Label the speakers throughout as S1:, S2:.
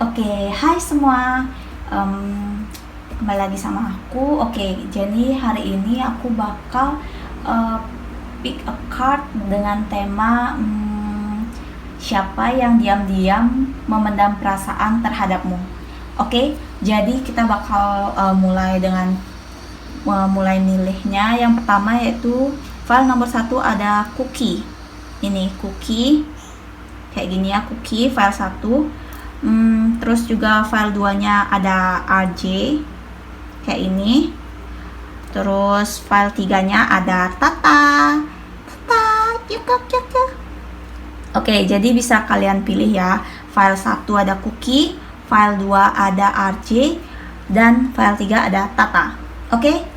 S1: Oke, hai semua. Kembali lagi sama aku. Oke, jadi hari ini aku bakal uh, pick a card dengan tema siapa yang diam-diam memendam perasaan terhadapmu. Oke, jadi kita bakal mulai dengan mulai milihnya. Yang pertama yaitu file nomor 1 ada cookie. Ini cookie, kayak gini ya, cookie file 1. Terus juga file 2 nya ada RJ kayak ini. Terus file 3 nya ada Tata. Oke, jadi bisa kalian pilih ya. File 1 ada cookie, file 2 ada RJ, dan file 3 ada Tata. Oke.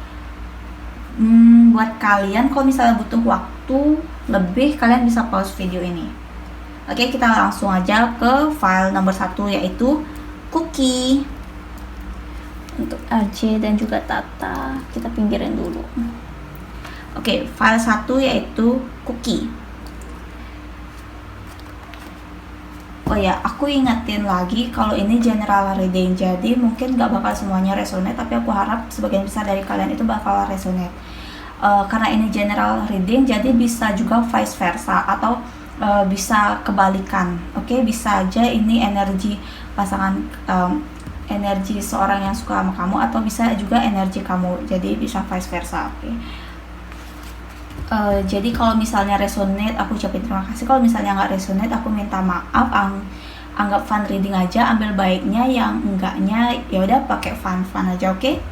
S1: Buat kalian kalau misalnya butuh waktu lebih, kalian bisa pause video ini. Oke, kita langsung aja ke file nomor 1 yaitu cookie. Untuk RJ dan juga Tata kita pinggirin dulu. Oke, file 1 yaitu cookie. Oh ya, aku ingetin lagi kalau ini general reading, jadi mungkin gak bakal semuanya resonate, tapi aku harap sebagian besar dari kalian itu bakal resonate. Karena ini general reading, jadi bisa juga vice versa atau bisa kebalikan. Oke, bisa aja ini energi pasangan, energi seorang yang suka sama kamu, atau bisa juga energi kamu, jadi bisa vice versa. Oke. Jadi kalau misalnya resonate, aku ucapin terima kasih. Kalau misalnya nggak resonate, aku minta maaf. Anggap fun reading aja, ambil baiknya, yang enggaknya ya udah pakai fun aja. Oke.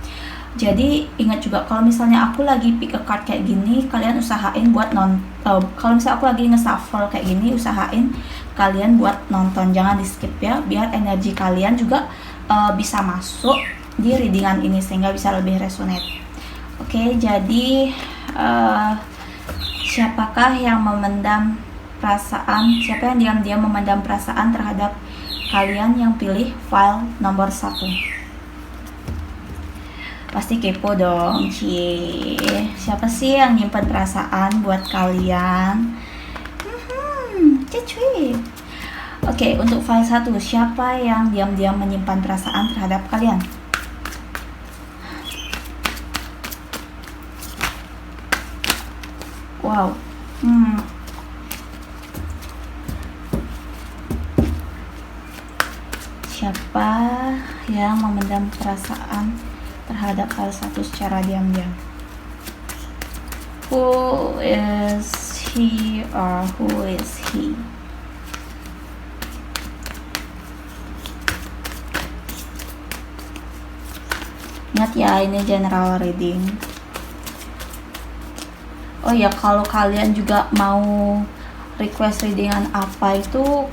S1: Jadi ingat juga kalau misalnya aku lagi pick a card kayak gini, kalian usahain buat kalau misalnya aku lagi nge-shuffle kayak gini, usahain kalian buat nonton, jangan di skip ya, biar energi kalian juga bisa masuk di readingan ini sehingga bisa lebih resonate. Oke, jadi siapakah yang memendam perasaan, siapa yang diam-diam memendam perasaan terhadap kalian yang pilih file nomor 1? Pasti kepo dong, cie. Siapa sih yang nyimpen perasaan buat kalian? Cuy. Oke, untuk file 1, siapa yang diam-diam menyimpan perasaan terhadap kalian? Wow. Siapa yang memendam perasaan terhadap hal 1 secara diam-diam? Who is he or who is he? Ingat ya, ini general reading. Oh ya, kalau kalian juga mau request readingan apa itu,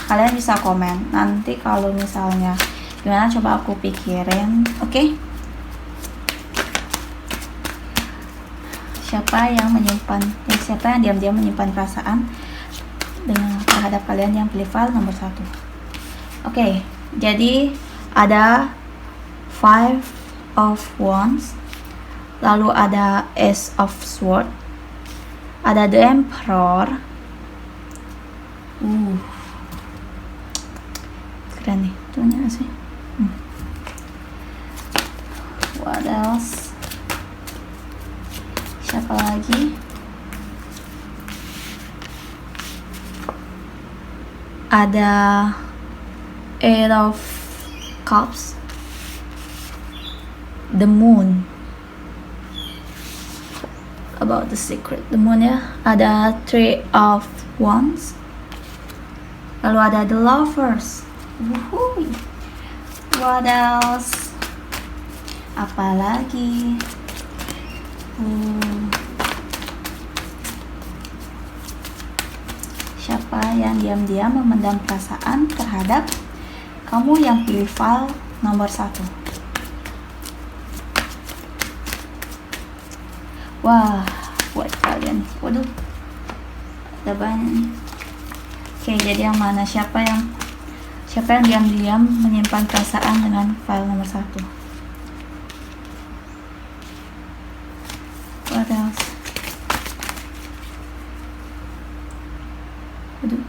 S1: kalian bisa komen. Nanti kalau misalnya gimana, coba aku pikirin. Oke? Siapa yang diam-diam menyimpan perasaan terhadap kalian yang pilih file nomor 1? Oke, jadi ada 5 of Wands, lalu ada Ace of Swords, ada The Emperor. Keren nih, tuhnya sih. What else? Siapa lagi? Ada Eight of Cups, The Moon. About the secret, The Moon ya. Ada Three of Wands, lalu ada The Lovers. What else? Apalagi? Siapa yang diam-diam memendam perasaan terhadap kamu yang pilih file nomor 1? Wah, buat kalian. Waduh, ada banyak. Oke, jadi yang mana? Siapa yang diam-diam menyimpan perasaan dengan file nomor 1? What else? Waduh.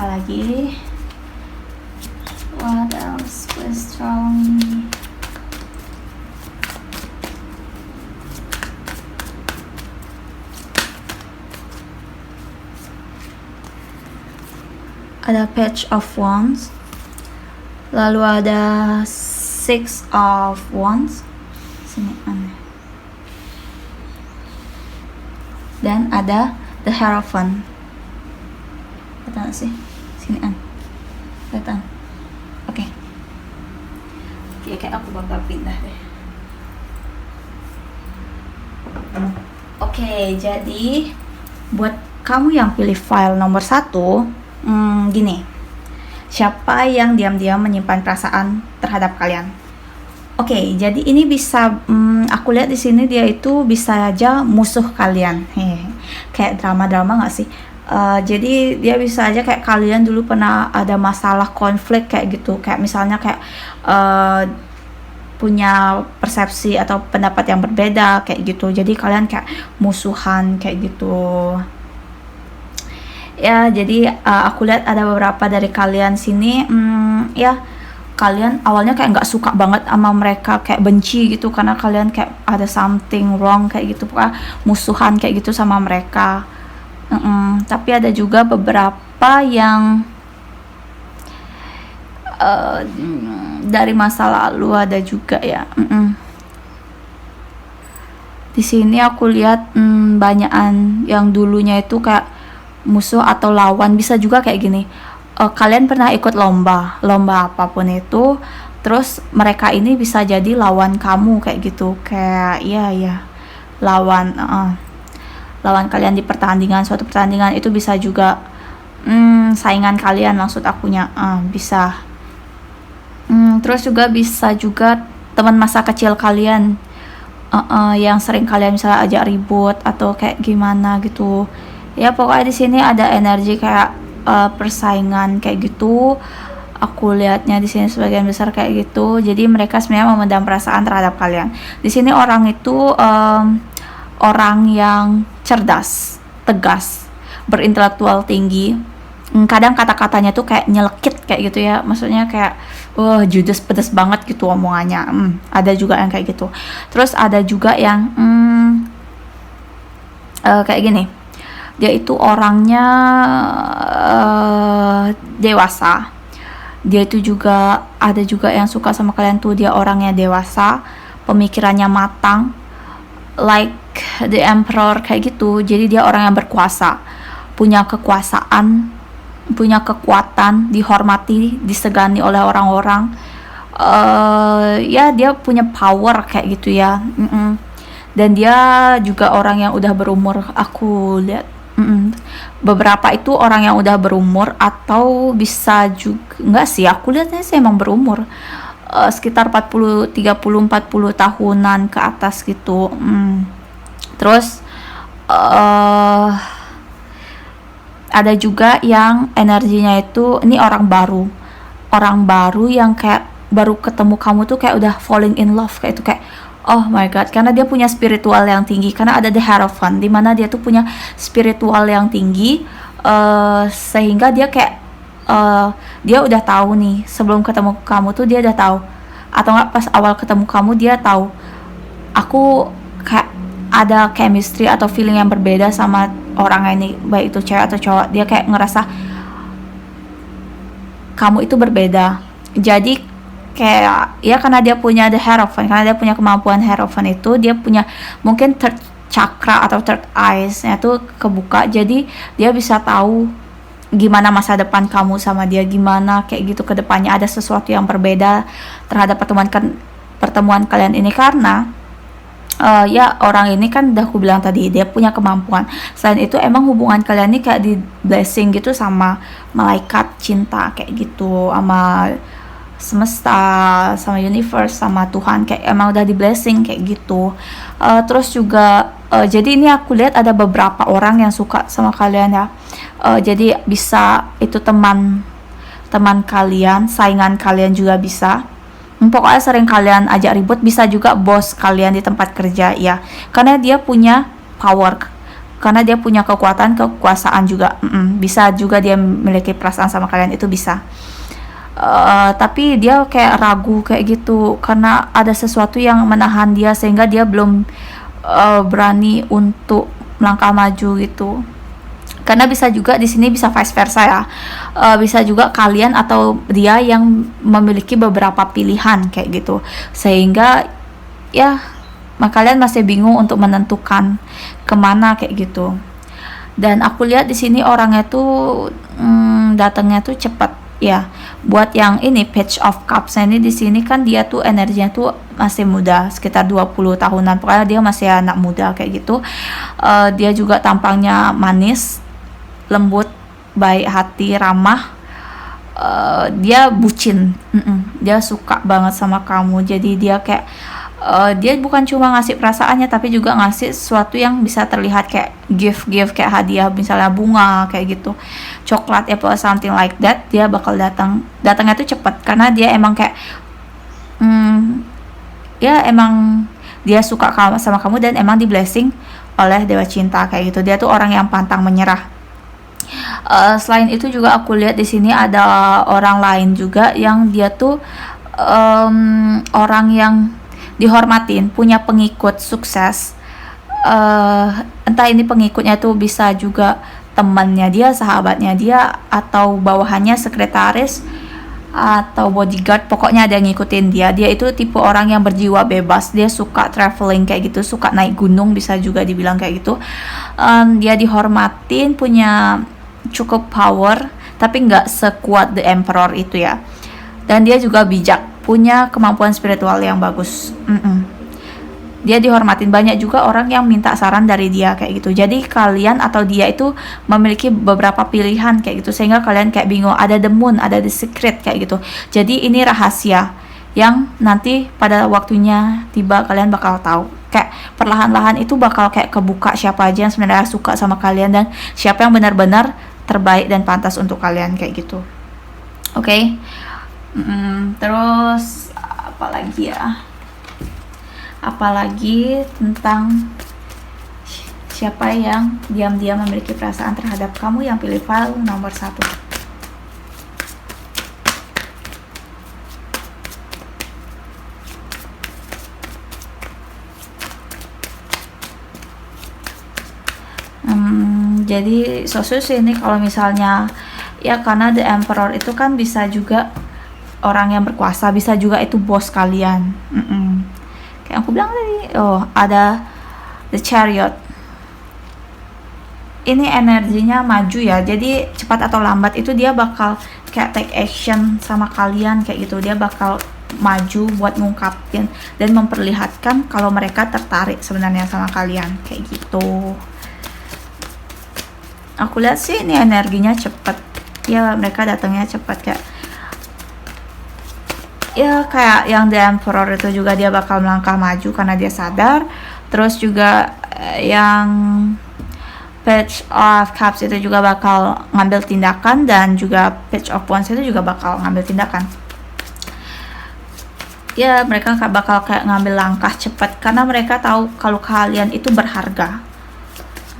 S1: apalagi? What else was wrong? Ada Page of Wands, lalu ada Six of Wands, sini aneh, dan ada The Hierophant. Kelihatan nggak sih? Sini an, kelihatan? Oke. Kayak aku bakal pindah deh. Oke, jadi buat kamu yang pilih file nomor 1, gini, siapa yang diam-diam menyimpan perasaan terhadap kalian? Oke, jadi ini bisa, aku lihat di sini dia itu bisa aja musuh kalian. Kayak drama-drama nggak sih? Jadi dia bisa aja kayak kalian dulu pernah ada masalah konflik kayak gitu, kayak misalnya kayak punya persepsi atau pendapat yang berbeda kayak gitu. Jadi kalian kayak musuhan kayak gitu. Ya, jadi aku lihat ada beberapa dari kalian sini, ya kalian awalnya kayak nggak suka banget sama mereka, kayak benci gitu karena kalian kayak ada something wrong kayak gitu, musuhan kayak gitu sama mereka. Tapi ada juga beberapa yang dari masa lalu ada juga ya. Di sini aku lihat banyakan yang dulunya itu kayak musuh atau lawan, bisa juga kayak gini. Kalian pernah ikut lomba apapun itu, terus mereka ini bisa jadi lawan kamu kayak gitu, kayak ya lawan kalian di suatu pertandingan itu bisa juga saingan kalian, maksud akunya bisa. Terus juga bisa juga teman masa kecil kalian, yang sering kalian misalnya ajak ribut atau kayak gimana gitu. Ya pokoknya di sini ada energi kayak persaingan kayak gitu. Aku lihatnya di sini sebagian besar kayak gitu. Jadi mereka sebenarnya memendam perasaan terhadap kalian. Di sini orang itu orang yang cerdas, tegas, berintelektual tinggi. Kadang kata-katanya tuh kayak nyelekit kayak gitu ya. Maksudnya kayak judes, pedes banget gitu omongannya. Ada juga yang kayak gitu. Terus ada juga yang kayak gini. Dia itu orangnya dewasa. Dia itu juga ada juga yang suka sama kalian tuh, dia orangnya dewasa, pemikirannya matang, like the emperor kayak gitu. Jadi dia orang yang berkuasa, punya kekuasaan, punya kekuatan, dihormati, disegani oleh orang-orang. Ya dia punya power kayak gitu ya. Dan dia juga orang yang udah berumur, aku lihat. Beberapa itu orang yang udah berumur, atau bisa juga enggak sih, aku lihatnya sih emang berumur, sekitar 30, 40 tahunan ke atas gitu. Terus ada juga yang energinya itu ini orang baru yang kayak baru ketemu kamu tuh kayak udah falling in love kayak itu, kayak oh my god, karena dia punya spiritual yang tinggi, karena ada The Hierophant di mana dia tuh punya spiritual yang tinggi, sehingga dia kayak dia udah tahu nih sebelum ketemu kamu tuh dia udah tahu, atau enggak pas awal ketemu kamu dia tahu aku kayak ada chemistry atau feeling yang berbeda sama orang ini, baik itu cewek atau cowok. Dia kayak ngerasa kamu itu berbeda. Jadi kayak ya karena dia punya The Hierophant, karena dia punya kemampuan Hierophant itu, dia punya mungkin third chakra atau third eyes-nya tuh kebuka, jadi dia bisa tahu gimana masa depan kamu sama dia, gimana kayak gitu ke depannya, ada sesuatu yang berbeda terhadap pertemuan kalian ini. Karena ya orang ini kan udah aku bilang tadi dia punya kemampuan. Selain itu emang hubungan kalian ini kayak di blessing gitu sama malaikat cinta kayak gitu, sama semesta, sama universe, sama Tuhan, kayak emang udah di blessing kayak gitu. Terus juga jadi ini aku lihat ada beberapa orang yang suka sama kalian ya. Jadi bisa itu teman kalian, saingan kalian juga bisa. Pokoknya sering kalian ajak ribut, bisa juga bos kalian di tempat kerja ya. Karena dia punya power, karena dia punya kekuasaan juga. Bisa juga dia memiliki perasaan sama kalian, itu bisa. Tapi dia kayak ragu kayak gitu karena ada sesuatu yang menahan dia sehingga dia belum berani untuk melangkah maju gitu. Karena bisa juga di sini bisa vice versa ya. Bisa juga kalian atau dia yang memiliki beberapa pilihan kayak gitu. Sehingga ya kalian masih bingung untuk menentukan kemana kayak gitu. Dan aku lihat di sini orangnya tuh datangnya tuh cepat ya. Buat yang ini Page of Cups ini di sini kan dia tuh energinya tuh masih muda, sekitar 20 tahunan. Pokoknya dia masih anak muda kayak gitu. Dia juga tampangnya manis, lembut, baik hati, ramah. Dia bucin. Dia suka banget sama kamu. Jadi dia kayak dia bukan cuma ngasih perasaannya tapi juga ngasih sesuatu yang bisa terlihat kayak gift kayak hadiah, misalnya bunga kayak gitu, coklat ya, something like that. Dia bakal datangnya tuh cepet karena dia emang kayak ya emang dia suka sama kamu dan emang di blessing oleh dewa cinta kayak gitu. Dia tuh orang yang pantang menyerah. Selain itu juga aku lihat di sini ada orang lain juga yang dia tuh orang yang dihormatin, punya pengikut sukses. Entah ini pengikutnya tuh bisa juga temannya dia, sahabatnya dia, atau bawahannya, sekretaris atau bodyguard. Pokoknya ada yang ngikutin dia. Dia itu tipe orang yang berjiwa bebas. Dia suka traveling kayak gitu, suka naik gunung, bisa juga dibilang kayak gitu. Dia dihormatin, punya cukup power, tapi nggak sekuat The Emperor itu ya. Dan dia juga bijak, punya kemampuan spiritual yang bagus. Dia dihormatin, banyak juga orang yang minta saran dari dia kayak gitu. Jadi kalian atau dia itu memiliki beberapa pilihan kayak gitu, sehingga kalian kayak bingung, ada the moon, ada the secret kayak gitu. Jadi ini rahasia yang nanti pada waktunya tiba kalian bakal tahu. Kayak perlahan-lahan itu bakal kayak kebuka siapa aja yang sebenarnya suka sama kalian dan siapa yang benar-benar terbaik dan pantas untuk kalian kayak gitu. Oke. Terus apalagi ya, apalagi tentang siapa yang diam-diam memiliki perasaan terhadap kamu, yang pilih file nomor 1. Jadi Sosus ini kalau misalnya ya, karena The Emperor itu kan bisa juga orang yang berkuasa, bisa juga itu bos kalian. Kayak aku bilang tadi, ada The Chariot. Ini energinya maju ya, jadi cepat atau lambat itu dia bakal kayak take action sama kalian kayak gitu. Dia bakal maju buat ngungkapin dan memperlihatkan kalau mereka tertarik sebenarnya sama kalian kayak gitu. Aku lihat sih ini energinya cepet ya, mereka datangnya cepet kayak ya, kayak yang The Emperor itu juga dia bakal melangkah maju karena dia sadar. Terus juga yang Page of Cups itu juga bakal ngambil tindakan, dan juga Page of Wands itu juga bakal ngambil tindakan. Ya, mereka bakal kayak ngambil langkah cepat karena mereka tahu kalau kalian itu berharga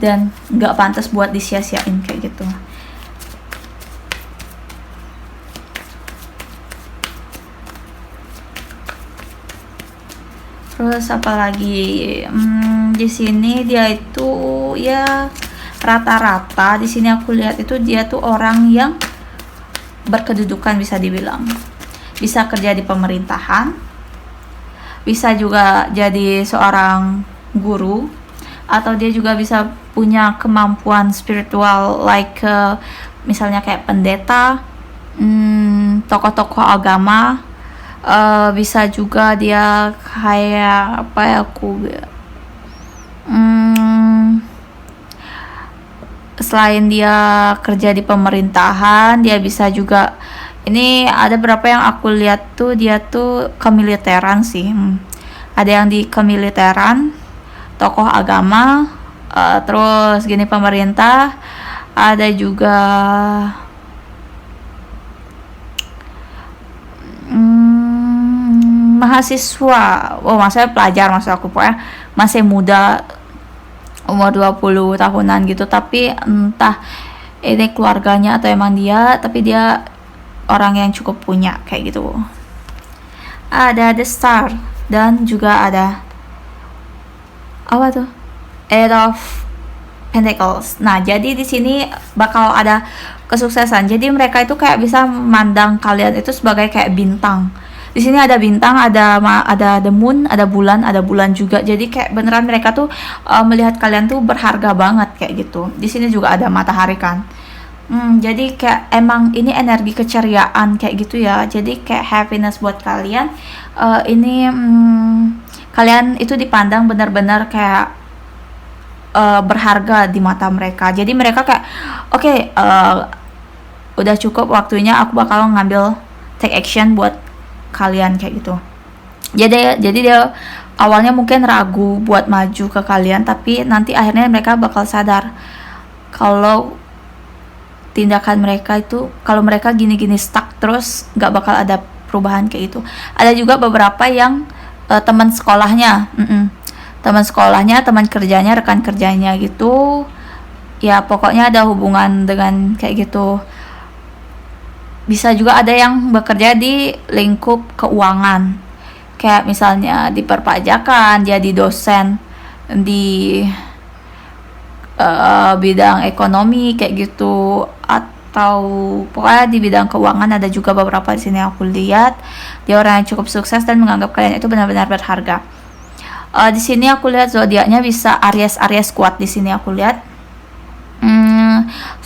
S1: dan nggak pantas buat disia-siain kayak gitu. Terus apalagi di sini dia itu ya rata-rata di sini aku lihat itu dia tuh orang yang berkedudukan, bisa dibilang bisa kerja di pemerintahan, bisa juga jadi seorang guru, atau dia juga bisa punya kemampuan spiritual like misalnya kayak pendeta, tokoh-tokoh agama. Bisa juga dia kayak apa ya, selain dia kerja di pemerintahan, dia bisa juga, ini ada berapa yang aku lihat tuh dia tuh kemiliteran sih. Ada yang di kemiliteran, tokoh agama, terus gini pemerintah, ada juga mahasiswa. Maksudnya pelajar, maksud aku pokoknya masih muda umur 20 tahunan gitu, tapi entah ini keluarganya atau emang dia, tapi dia orang yang cukup punya kayak gitu. Ada The Star dan juga ada apa tuh? Eight of Pentacles. Nah, jadi di sini bakal ada kesuksesan. Jadi mereka itu kayak bisa memandang kalian itu sebagai kayak bintang. Di sini ada bintang, ada the moon, ada bulan juga. Jadi kayak beneran mereka tuh melihat kalian tuh berharga banget kayak gitu. Di sini juga ada matahari kan. Jadi kayak emang ini energi keceriaan kayak gitu ya. Jadi kayak happiness buat kalian. Ini kalian itu dipandang benar-benar kayak berharga di mata mereka. Jadi mereka kayak oke, udah cukup waktunya, aku bakal ngambil take action buat kalian kayak gitu. Jadi dia awalnya mungkin ragu buat maju ke kalian, tapi nanti akhirnya mereka bakal sadar kalau tindakan mereka itu, kalau mereka gini-gini stuck terus nggak bakal ada perubahan kayak gitu. Ada juga beberapa yang teman sekolahnya, teman sekolahnya, teman kerjanya, rekan kerjanya gitu ya, pokoknya ada hubungan dengan kayak gitu. Bisa juga ada yang bekerja di lingkup keuangan, kayak misalnya di perpajakan, jadi dosen di bidang ekonomi kayak gitu, atau pokoknya di bidang keuangan. Ada juga beberapa di sini aku lihat dia orang yang cukup sukses dan menganggap kalian itu benar-benar berharga. Di sini aku lihat zodiaknya bisa Aries kuat. Di sini aku lihat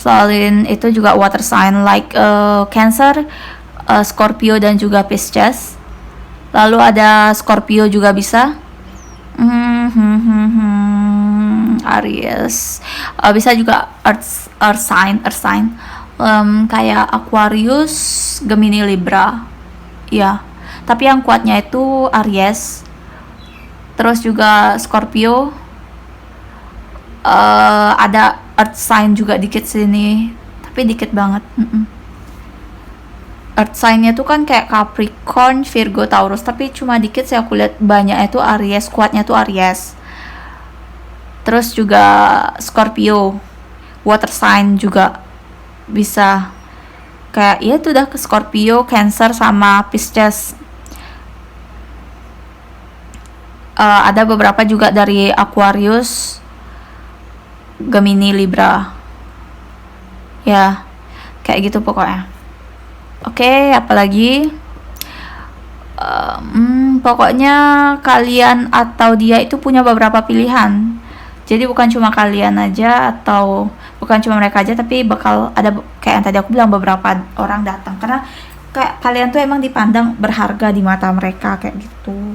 S1: selain itu juga water sign like Cancer, Scorpio dan juga Pisces. Lalu ada Scorpio juga bisa. Aries, bisa juga earth sign, kayak Aquarius, Gemini, Libra ya, tapi yang kuatnya itu Aries. Terus juga Scorpio, ada earth sign juga dikit sini, tapi dikit banget. Earth sign-nya tuh kan kayak Capricorn, Virgo, Taurus, tapi cuma dikit sih aku lihat, banyak itu Aries, kuatnya tuh Aries. Terus juga Scorpio, water sign juga bisa, kayak ya itu udah ke Scorpio, Cancer sama Pisces. Ada beberapa juga dari Aquarius, Gemini, Libra ya, kayak gitu pokoknya. Oke, apalagi pokoknya kalian atau dia itu punya beberapa pilihan. Jadi bukan cuma kalian aja, atau bukan cuma mereka aja, tapi bakal ada kayak yang tadi aku bilang, beberapa orang datang karena kayak kalian tuh emang dipandang berharga di mata mereka kayak gitu.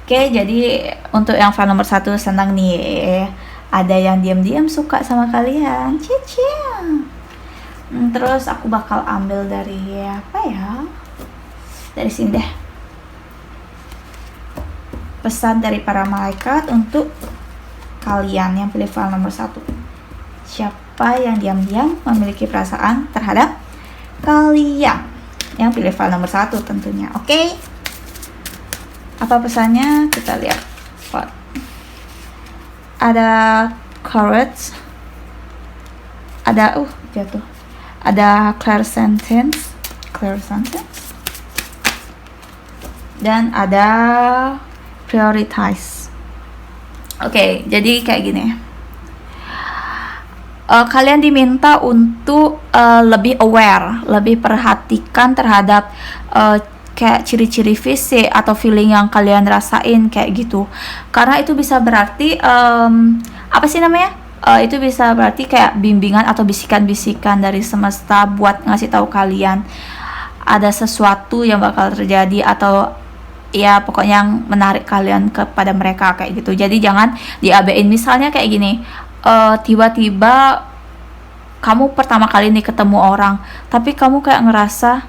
S1: Oke, jadi untuk yang fan nomor 1 senang nih, ada yang diam-diam suka sama kalian. Cici. Terus aku bakal ambil dari apa ya? Dari sini deh. Pesan dari para malaikat untuk kalian yang pilih file nomor 1. Siapa yang diam-diam memiliki perasaan terhadap kalian yang pilih file nomor 1 tentunya. Oke. Apa pesannya? Kita lihat. Ada courage. Ada jatuh. Ada clairsentience. Dan ada prioritize. Oke, jadi kayak gini. Kalian diminta untuk lebih aware, lebih perhatikan terhadap kayak ciri-ciri fisik atau feeling yang kalian rasain kayak gitu. Karena itu bisa berarti apa sih namanya? Itu bisa berarti kayak bimbingan atau bisikan-bisikan dari semesta buat ngasih tahu kalian ada sesuatu yang bakal terjadi, atau ya pokoknya yang menarik kalian kepada mereka kayak gitu. Jadi jangan diabein. Misalnya kayak gini, tiba-tiba kamu pertama kali nih ketemu orang, tapi kamu kayak ngerasa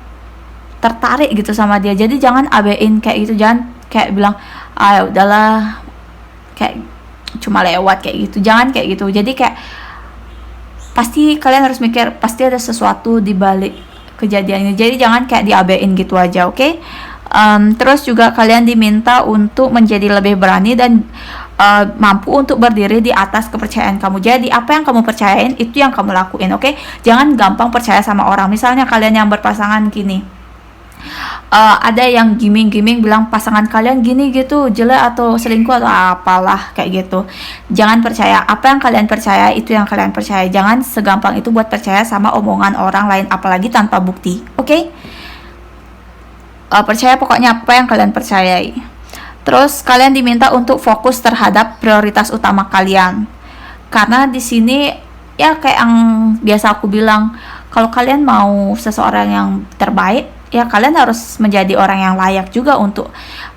S1: tertarik gitu sama dia. Jadi jangan abein kayak gitu. Jangan kayak bilang udahlah, kayak cuma lewat kayak gitu. Jangan kayak gitu. Jadi kayak pasti kalian harus mikir, pasti ada sesuatu di balik kejadian ini. Jadi jangan kayak diabein gitu aja, oke? Terus juga kalian diminta untuk menjadi lebih berani dan mampu untuk berdiri di atas kepercayaan kamu. Jadi apa yang kamu percayain itu yang kamu lakuin, oke? Jangan gampang percaya sama orang. Misalnya kalian yang berpasangan gini, ada yang giming-giming bilang pasangan kalian gini gitu, jelek atau selingkuh atau apalah kayak gitu. Jangan percaya. Apa yang kalian percaya itu yang kalian percaya. Jangan segampang itu buat percaya sama omongan orang lain, apalagi tanpa bukti, oke? Percaya pokoknya apa yang kalian percayai. Terus kalian diminta untuk fokus terhadap prioritas utama kalian. Karena di sini ya kayak yang biasa aku bilang, kalau kalian mau seseorang yang terbaik, ya kalian harus menjadi orang yang layak juga untuk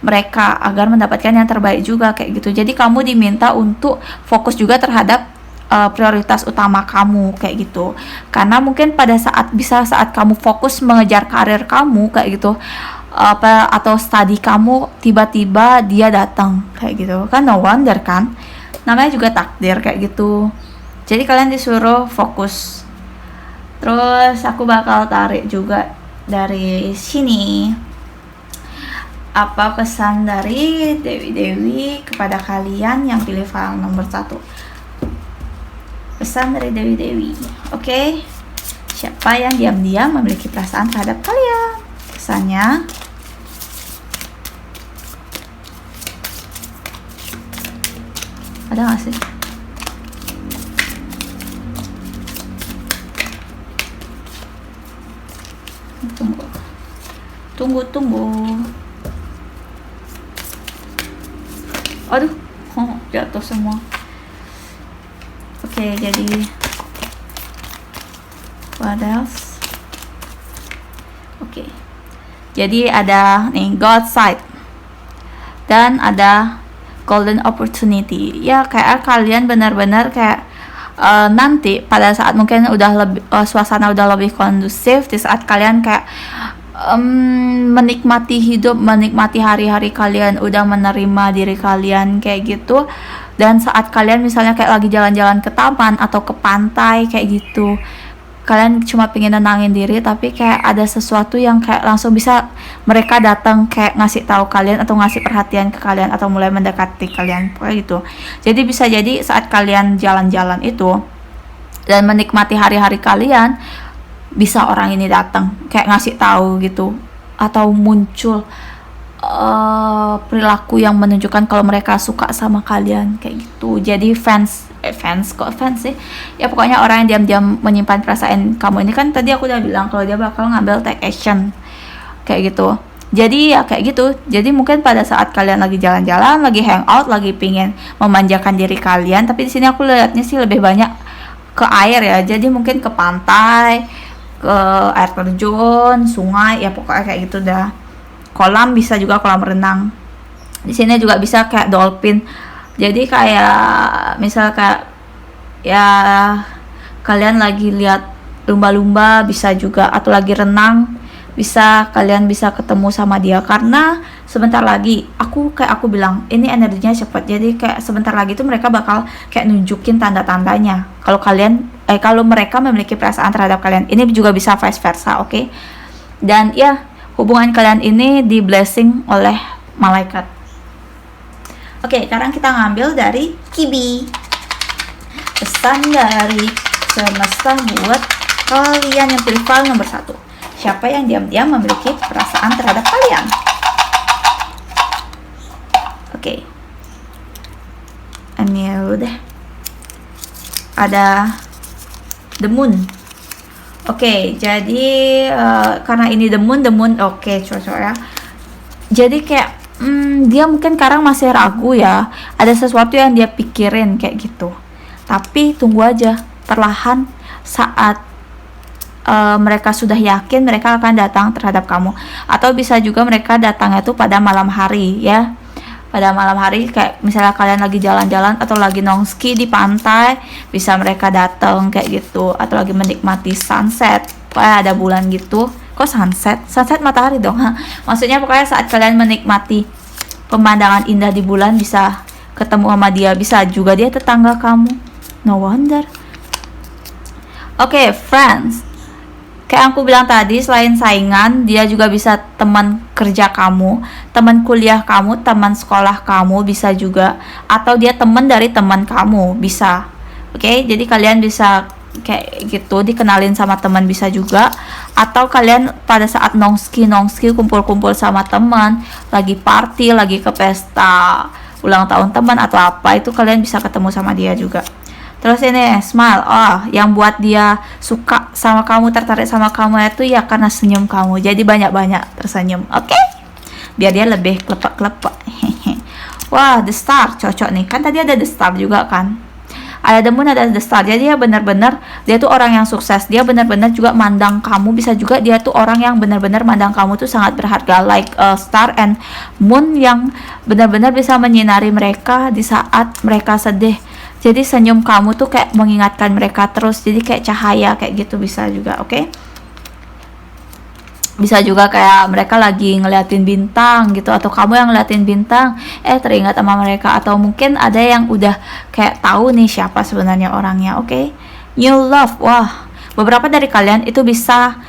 S1: mereka agar mendapatkan yang terbaik juga kayak gitu. Jadi kamu diminta untuk fokus juga terhadap prioritas utama kamu kayak gitu. Karena mungkin pada saat kamu fokus mengejar karir kamu kayak gitu, atau studi kamu, tiba-tiba dia datang kayak gitu kan, no wonder kan, namanya juga takdir kayak gitu. Jadi kalian disuruh fokus. Terus aku bakal tarik juga dari sini apa pesan dari Dewi kepada kalian yang pilih file nomor 1. Pesan dari Dewi, oke? Siapa yang diam-diam memiliki perasaan terhadap kalian? Pesannya, ada nggak sih? Tunggu. Aduh, jatuh semua. Oke, jadi what else? Oke. Jadi ada nih God side dan ada golden opportunity. Ya kayak kalian benar-benar kayak nanti pada saat mungkin udah lebih suasana udah lebih kondusif, di saat kalian kayak menikmati hidup, menikmati hari-hari kalian, udah menerima diri kalian kayak gitu. Dan saat kalian misalnya kayak lagi jalan-jalan ke taman atau ke pantai kayak gitu, kalian cuma pengen nenangin diri, tapi kayak ada sesuatu yang kayak langsung bisa mereka datang kayak ngasih tahu kalian atau ngasih perhatian ke kalian atau mulai mendekati kalian kayak gitu. Jadi bisa jadi saat kalian jalan-jalan itu dan menikmati hari-hari kalian, bisa orang ini datang kayak ngasih tahu gitu, atau muncul perilaku yang menunjukkan kalau mereka suka sama kalian kayak gitu. Jadi fans sih ya, pokoknya orang yang diam-diam menyimpan perasaan kamu ini kan tadi aku udah bilang kalau dia bakal ngambil take action kayak gitu. Jadi ya kayak gitu. Jadi mungkin pada saat kalian lagi jalan-jalan, lagi hangout, lagi pingin memanjakan diri kalian, tapi di sini aku lihatnya sih lebih banyak ke air ya. Jadi mungkin ke pantai, ke air terjun, sungai, ya pokoknya kayak gitu dah. Kolam bisa juga, kolam renang. Di sini juga bisa kayak dolphin. Jadi kayak misal kayak ya kalian lagi lihat lumba-lumba bisa juga, atau lagi renang bisa, kalian bisa ketemu sama dia. Karena sebentar lagi aku bilang ini energinya cepat. Jadi kayak sebentar lagi tuh mereka bakal kayak nunjukin tanda-tandanya kalau kalau mereka memiliki perasaan terhadap kalian. Ini juga bisa vice versa, oke? Dan ya, hubungan kalian ini di blessing oleh malaikat. Oke, sekarang kita ngambil dari Kibi. Pesan dari semesta buat kalian yang pilih file nomor 1. Siapa yang diam-diam memiliki perasaan terhadap kalian? Oke. Ini udah. Ada The Moon. Oke, jadi karena ini The Moon, oke, cocok ya. Jadi kayak dia mungkin sekarang masih ragu ya, ada sesuatu yang dia pikirin kayak gitu. Tapi tunggu aja, perlahan saat mereka sudah yakin, mereka akan datang terhadap kamu. Atau bisa juga mereka datangnya tuh pada malam hari ya. Pada malam hari kayak misalnya kalian lagi jalan-jalan atau lagi nongski di pantai, bisa mereka datang kayak gitu. Atau lagi menikmati sunset, kayak ada bulan gitu. Kok sunset? Sunset matahari dong. Maksudnya pokoknya saat kalian menikmati pemandangan indah di bulan, bisa ketemu sama dia. Bisa juga dia tetangga kamu. No wonder. Oke, friends. Kayak aku bilang tadi, selain saingan, dia juga bisa teman kerja kamu, teman kuliah kamu, teman sekolah kamu bisa juga, atau dia teman dari teman kamu bisa. Oke, jadi kalian bisa kayak gitu dikenalin sama teman bisa juga, atau kalian pada saat nongski kumpul-kumpul sama teman, lagi party, lagi ke pesta ulang tahun teman atau apa, itu kalian bisa ketemu sama dia juga. Terus ini smile, yang buat dia suka sama kamu, tertarik sama kamu itu ya karena senyum kamu. Jadi banyak-banyak tersenyum, oke? Biar dia lebih klepek-klepek. Wah, the star cocok nih. Kan tadi ada the star juga kan? Ada the moon, ada the star. Jadi dia benar-benar, dia tuh orang yang sukses. Dia benar-benar juga mandang kamu. Bisa juga dia tuh orang yang benar-benar mandang kamu tuh sangat berharga. Like star and moon yang benar-benar bisa menyinari mereka di saat mereka sedih. Jadi senyum kamu tuh kayak mengingatkan mereka terus. Jadi kayak cahaya kayak gitu bisa juga, oke? Bisa juga kayak mereka lagi ngeliatin bintang gitu, atau kamu yang ngeliatin bintang, teringat sama mereka. Atau mungkin ada yang udah kayak tahu nih siapa sebenarnya orangnya, oke? New love, wah, beberapa dari kalian itu bisa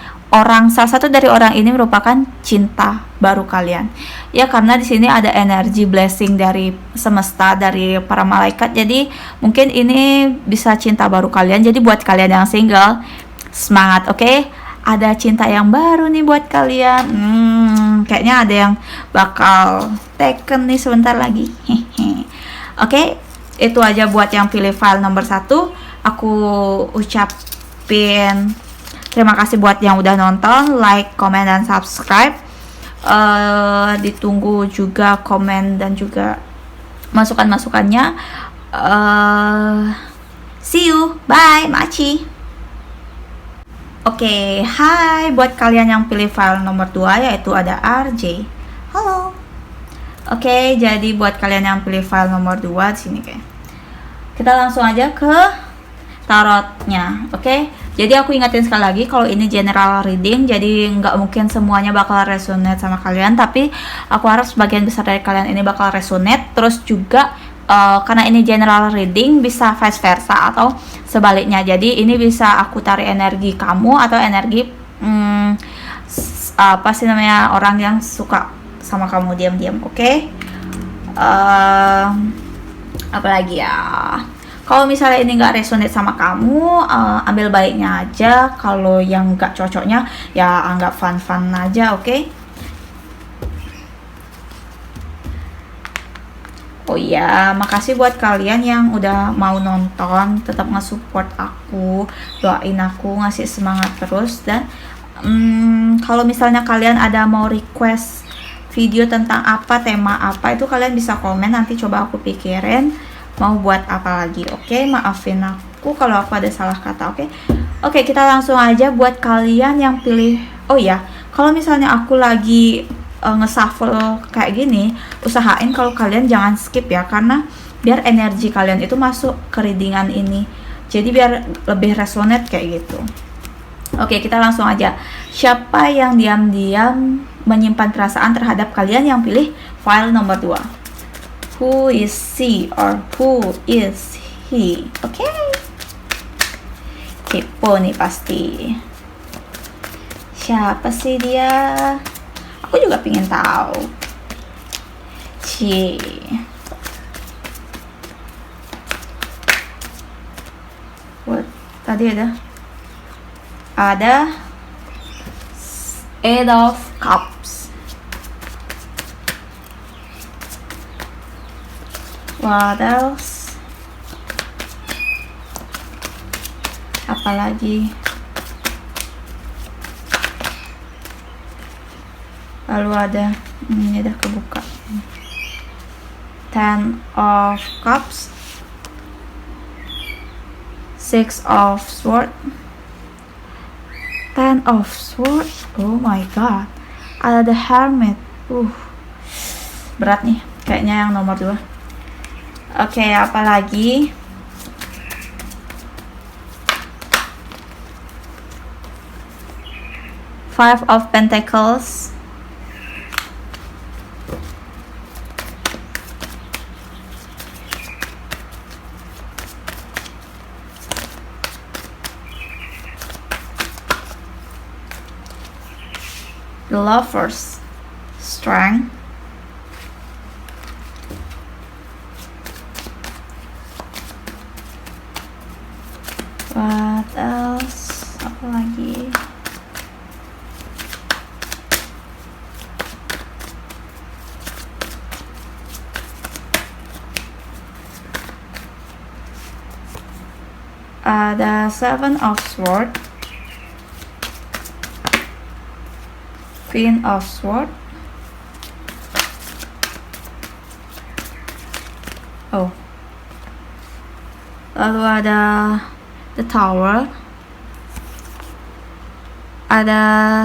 S1: salah satu dari orang ini merupakan cinta baru kalian. Ya, karena di sini ada energi blessing dari semesta, dari para malaikat. Jadi mungkin ini bisa cinta baru kalian. Jadi buat kalian yang single, semangat, oke? Ada cinta yang baru nih buat kalian. Kayaknya ada yang bakal taken nih sebentar lagi. Oke, itu aja buat yang pilih file nomor 1. Aku ucapin terima kasih buat yang udah nonton, like, comment, dan subscribe. Ditunggu juga komen dan juga masukan-masukannya. See you, bye, maci. Oke, hai buat kalian yang pilih file nomor 2, yaitu ada RJ. Halo. Oke, jadi buat kalian yang pilih file nomor 2 di sini kayak. Kita langsung aja ke tarotnya, oke? Jadi aku ingatin sekali lagi kalau ini general reading, jadi nggak mungkin semuanya bakal resonate sama kalian, tapi aku harap sebagian besar dari kalian ini bakal resonate. Terus juga karena ini general reading, bisa vice versa atau sebaliknya. Jadi ini bisa aku tarik energi kamu atau energi apa sih namanya, orang yang suka sama kamu diam-diam, oke? Apalagi ya, kalau misalnya ini nggak resonate sama kamu, ambil baiknya aja. Kalau yang nggak cocoknya ya anggap fun-fun aja, oke? Oh iya, makasih buat kalian yang udah mau nonton, tetap nge-support aku, doain aku, ngasih semangat terus. Dan kalau misalnya kalian ada mau request video tentang apa, tema apa, itu kalian bisa komen, nanti coba aku pikirin mau buat apa lagi, oke? Maafin aku kalau aku ada salah kata, oke? Oke, kita langsung aja buat kalian yang pilih. Oh ya, kalau misalnya aku lagi nge-shuffle kayak gini, usahain kalau kalian jangan skip ya, karena biar energi kalian itu masuk ke readingan ini, jadi biar lebih resonate kayak gitu. Oke, kita langsung aja. Siapa yang diam-diam menyimpan perasaan terhadap kalian yang pilih file nomor 2? Who is she or who is he? Oke. Kepo nih pasti. Siapa sih dia? Aku juga pengen tahu. What? Tadi ada 8 of Cups. What else? Apalagi? Lalu ada, ini udah kebuka, 10 of Cups, 6 of Swords, 10 of Swords. Oh my god, ada the Hermit. Berat nih kayaknya yang nomor 2. Oke, apalagi? Five of Pentacles, The Lovers, Strength. What else? Apa lagi? The Seven of Swords, Queen of Swords. Oh, lalu ada the Tower, ada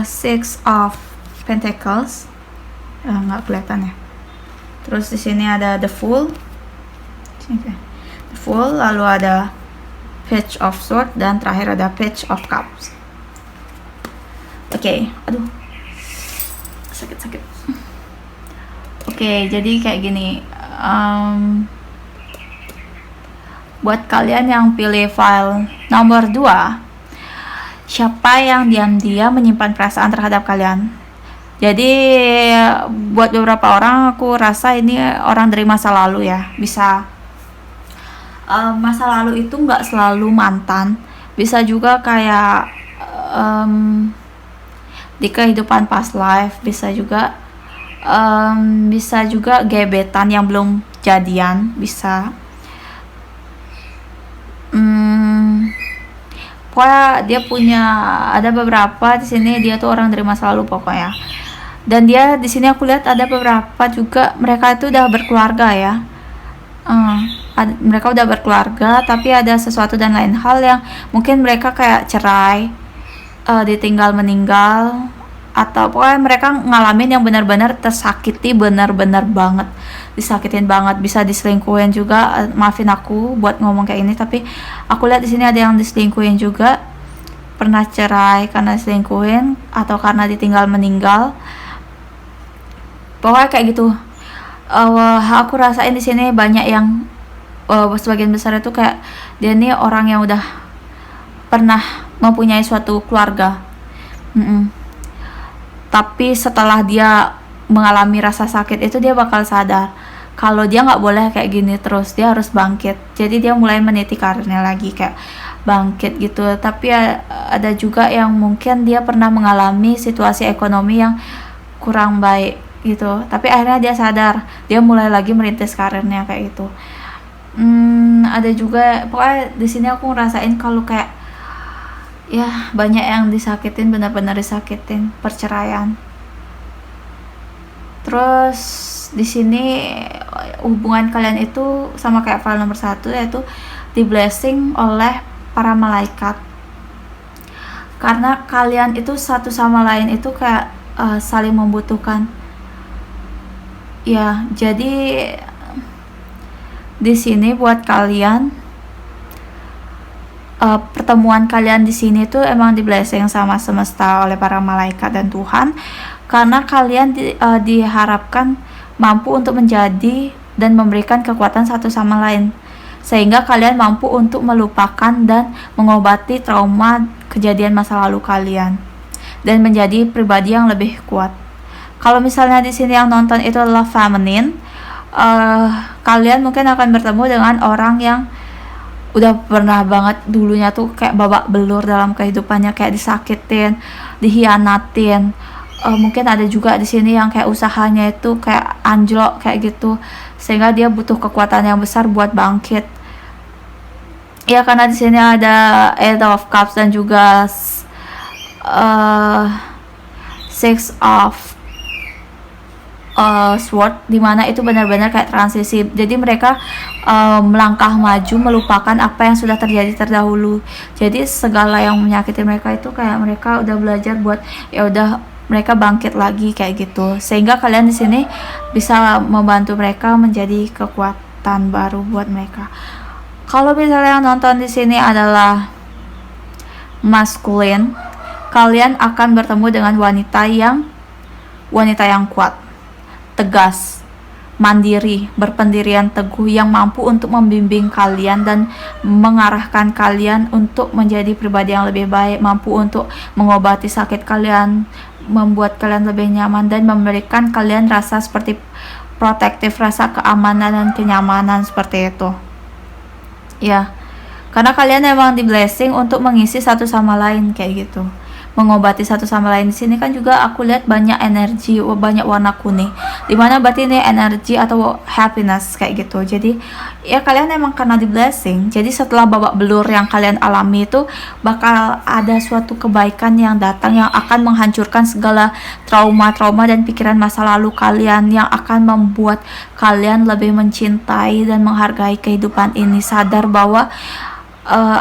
S1: Six of Pentacles, nggak kelihatan ya. Terus di sini ada the Fool, lalu ada Page of Swords, dan terakhir ada Page of Cups. Oke, aduh, sakit. Oke, jadi kayak gini. Buat kalian yang pilih file nomor 2, siapa yang diam-diam menyimpan perasaan terhadap kalian? Jadi buat beberapa orang aku rasa ini orang dari masa lalu ya. Bisa masa lalu itu nggak selalu mantan, bisa juga kayak di kehidupan past life, bisa juga gebetan yang belum jadian, bisa pokoknya dia punya, ada beberapa di sini dia tuh orang dari masa lalu pokoknya. Dan dia di sini aku lihat ada beberapa juga mereka itu udah berkeluarga ya. Mereka udah berkeluarga, tapi ada sesuatu dan lain hal yang mungkin mereka kayak cerai, ditinggal meninggal, atau pokoknya mereka ngalamin yang benar-benar tersakiti, benar-benar banget disakitin banget, bisa diselingkuhin juga. Maafin aku buat ngomong kayak ini, tapi aku lihat di sini ada yang diselingkuhin juga, pernah cerai karena diselingkuhin atau karena ditinggal meninggal, pokoknya kayak gitu. Aku rasain di sini banyak yang sebagian besar itu kayak dia nih orang yang udah pernah mempunyai suatu keluarga, tapi setelah dia mengalami rasa sakit itu dia bakal sadar kalau dia nggak boleh kayak gini terus, dia harus bangkit. Jadi dia mulai meniti karirnya lagi, kayak bangkit gitu. Tapi ada juga yang mungkin dia pernah mengalami situasi ekonomi yang kurang baik gitu, tapi akhirnya dia sadar, dia mulai lagi merintis karirnya kayak gitu. Ada juga pokoknya di sini aku ngerasain kalau kayak ya banyak yang disakitin, benar-benar disakitin, perceraian. Terus di sini hubungan kalian itu sama kayak file nomor 1, yaitu di blessing oleh para malaikat, karena kalian itu satu sama lain itu kayak saling membutuhkan ya. Jadi di sini buat kalian pertemuan kalian di sini tuh emang di blessing sama semesta oleh para malaikat dan Tuhan, karena kalian diharapkan mampu untuk menjadi dan memberikan kekuatan satu sama lain, sehingga kalian mampu untuk melupakan dan mengobati trauma kejadian masa lalu kalian dan menjadi pribadi yang lebih kuat. Kalau misalnya di sini yang nonton itu adalah feminine, kalian mungkin akan bertemu dengan orang yang udah pernah banget dulunya tuh kayak babak belur dalam kehidupannya, kayak disakitin, dihianatin. Mungkin ada juga di sini yang kayak usahanya itu kayak anjlok kayak gitu, sehingga dia butuh kekuatan yang besar buat bangkit. Ya karena di sini ada Eight of Cups dan juga Six of Sword, dimana itu benar-benar kayak transisi. Jadi mereka melangkah maju, melupakan apa yang sudah terjadi terdahulu. Jadi segala yang menyakiti mereka itu kayak mereka udah belajar buat ya udah mereka bangkit lagi kayak gitu. Sehingga kalian di sini bisa membantu mereka menjadi kekuatan baru buat mereka. Kalau misalnya yang nonton di sini adalah masculine, kalian akan bertemu dengan wanita yang kuat, tegas, mandiri, berpendirian teguh, yang mampu untuk membimbing kalian dan mengarahkan kalian untuk menjadi pribadi yang lebih baik, mampu untuk mengobati sakit kalian, membuat kalian lebih nyaman dan memberikan kalian rasa seperti protektif, rasa keamanan dan kenyamanan seperti itu. Ya, karena kalian emang di blessing untuk mengisi satu sama lain kayak gitu, mengobati satu sama lain. Di sini kan juga aku lihat banyak energi, banyak warna kuning, dimana berarti ini energi atau happiness kayak gitu. Jadi ya kalian emang karena di blessing, jadi setelah babak belur yang kalian alami itu bakal ada suatu kebaikan yang datang yang akan menghancurkan segala trauma-trauma dan pikiran masa lalu kalian, yang akan membuat kalian lebih mencintai dan menghargai kehidupan ini, sadar bahwa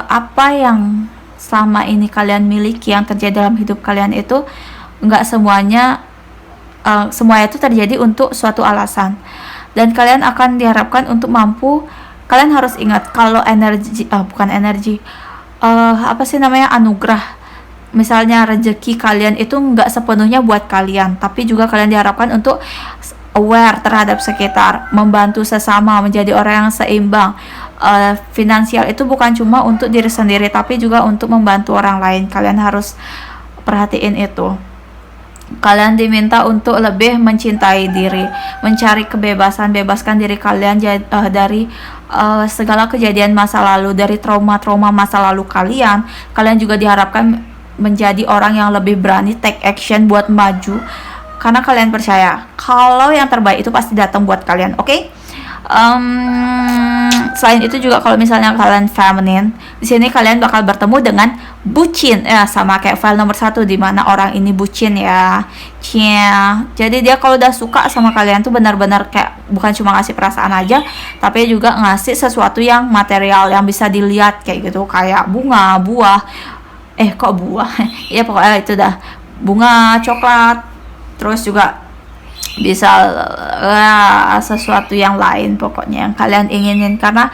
S1: apa yang selama ini kalian miliki yang terjadi dalam hidup kalian itu nggak semuanya semua itu terjadi untuk suatu alasan, dan kalian akan diharapkan untuk mampu. Kalian harus ingat kalau energi bukan energi, apa sih namanya, anugerah, misalnya rezeki kalian itu nggak sepenuhnya buat kalian, tapi juga kalian diharapkan untuk aware terhadap sekitar, membantu sesama, menjadi orang yang seimbang. Finansial itu bukan cuma untuk diri sendiri, tapi juga untuk membantu orang lain. Kalian harus perhatiin itu. Kalian diminta untuk lebih mencintai diri, mencari kebebasan, bebaskan diri kalian dari segala kejadian masa lalu, dari trauma-trauma masa lalu kalian. Kalian juga diharapkan menjadi orang yang lebih berani take action buat maju, karena kalian percaya kalau yang terbaik itu pasti datang buat kalian. Oke? Selain itu juga kalau misalnya kalian feminine, di sini kalian bakal bertemu dengan bucin, ya sama kayak file nomor 1, di mana orang ini bucin ya. Jadi dia kalau udah suka sama kalian tuh benar-benar kayak bukan cuma ngasih perasaan aja, tapi juga ngasih sesuatu yang material yang bisa dilihat kayak gitu, kayak bunga, buah. Kok buah? Ya pokoknya itu dah, bunga, coklat, terus juga bisa sesuatu yang lain pokoknya yang kalian inginin, karena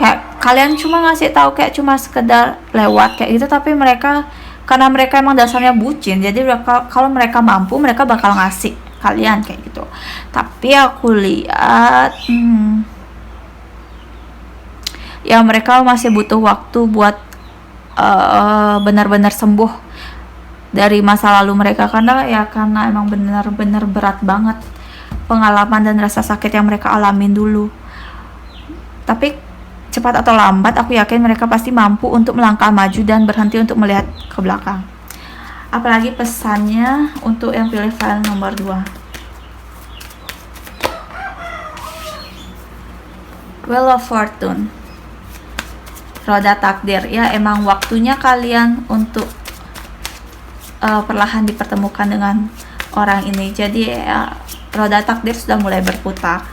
S1: kayak kalian cuma ngasih tahu kayak cuma sekedar lewat kayak gitu, tapi mereka karena mereka emang dasarnya bucin, jadi kalau mereka mampu mereka bakal ngasih kalian kayak gitu. Tapi aku lihat ya mereka masih butuh waktu buat benar-benar sembuh dari masa lalu mereka, karena emang benar-benar berat banget pengalaman dan rasa sakit yang mereka alamin dulu. Tapi cepat atau lambat aku yakin mereka pasti mampu untuk melangkah maju dan berhenti untuk melihat ke belakang. Apalagi pesannya untuk yang pilih file nomor 2. Wheel of Fortune, roda takdir. Ya emang waktunya kalian untuk perlahan dipertemukan dengan orang ini. Jadi roda takdir sudah mulai berputar.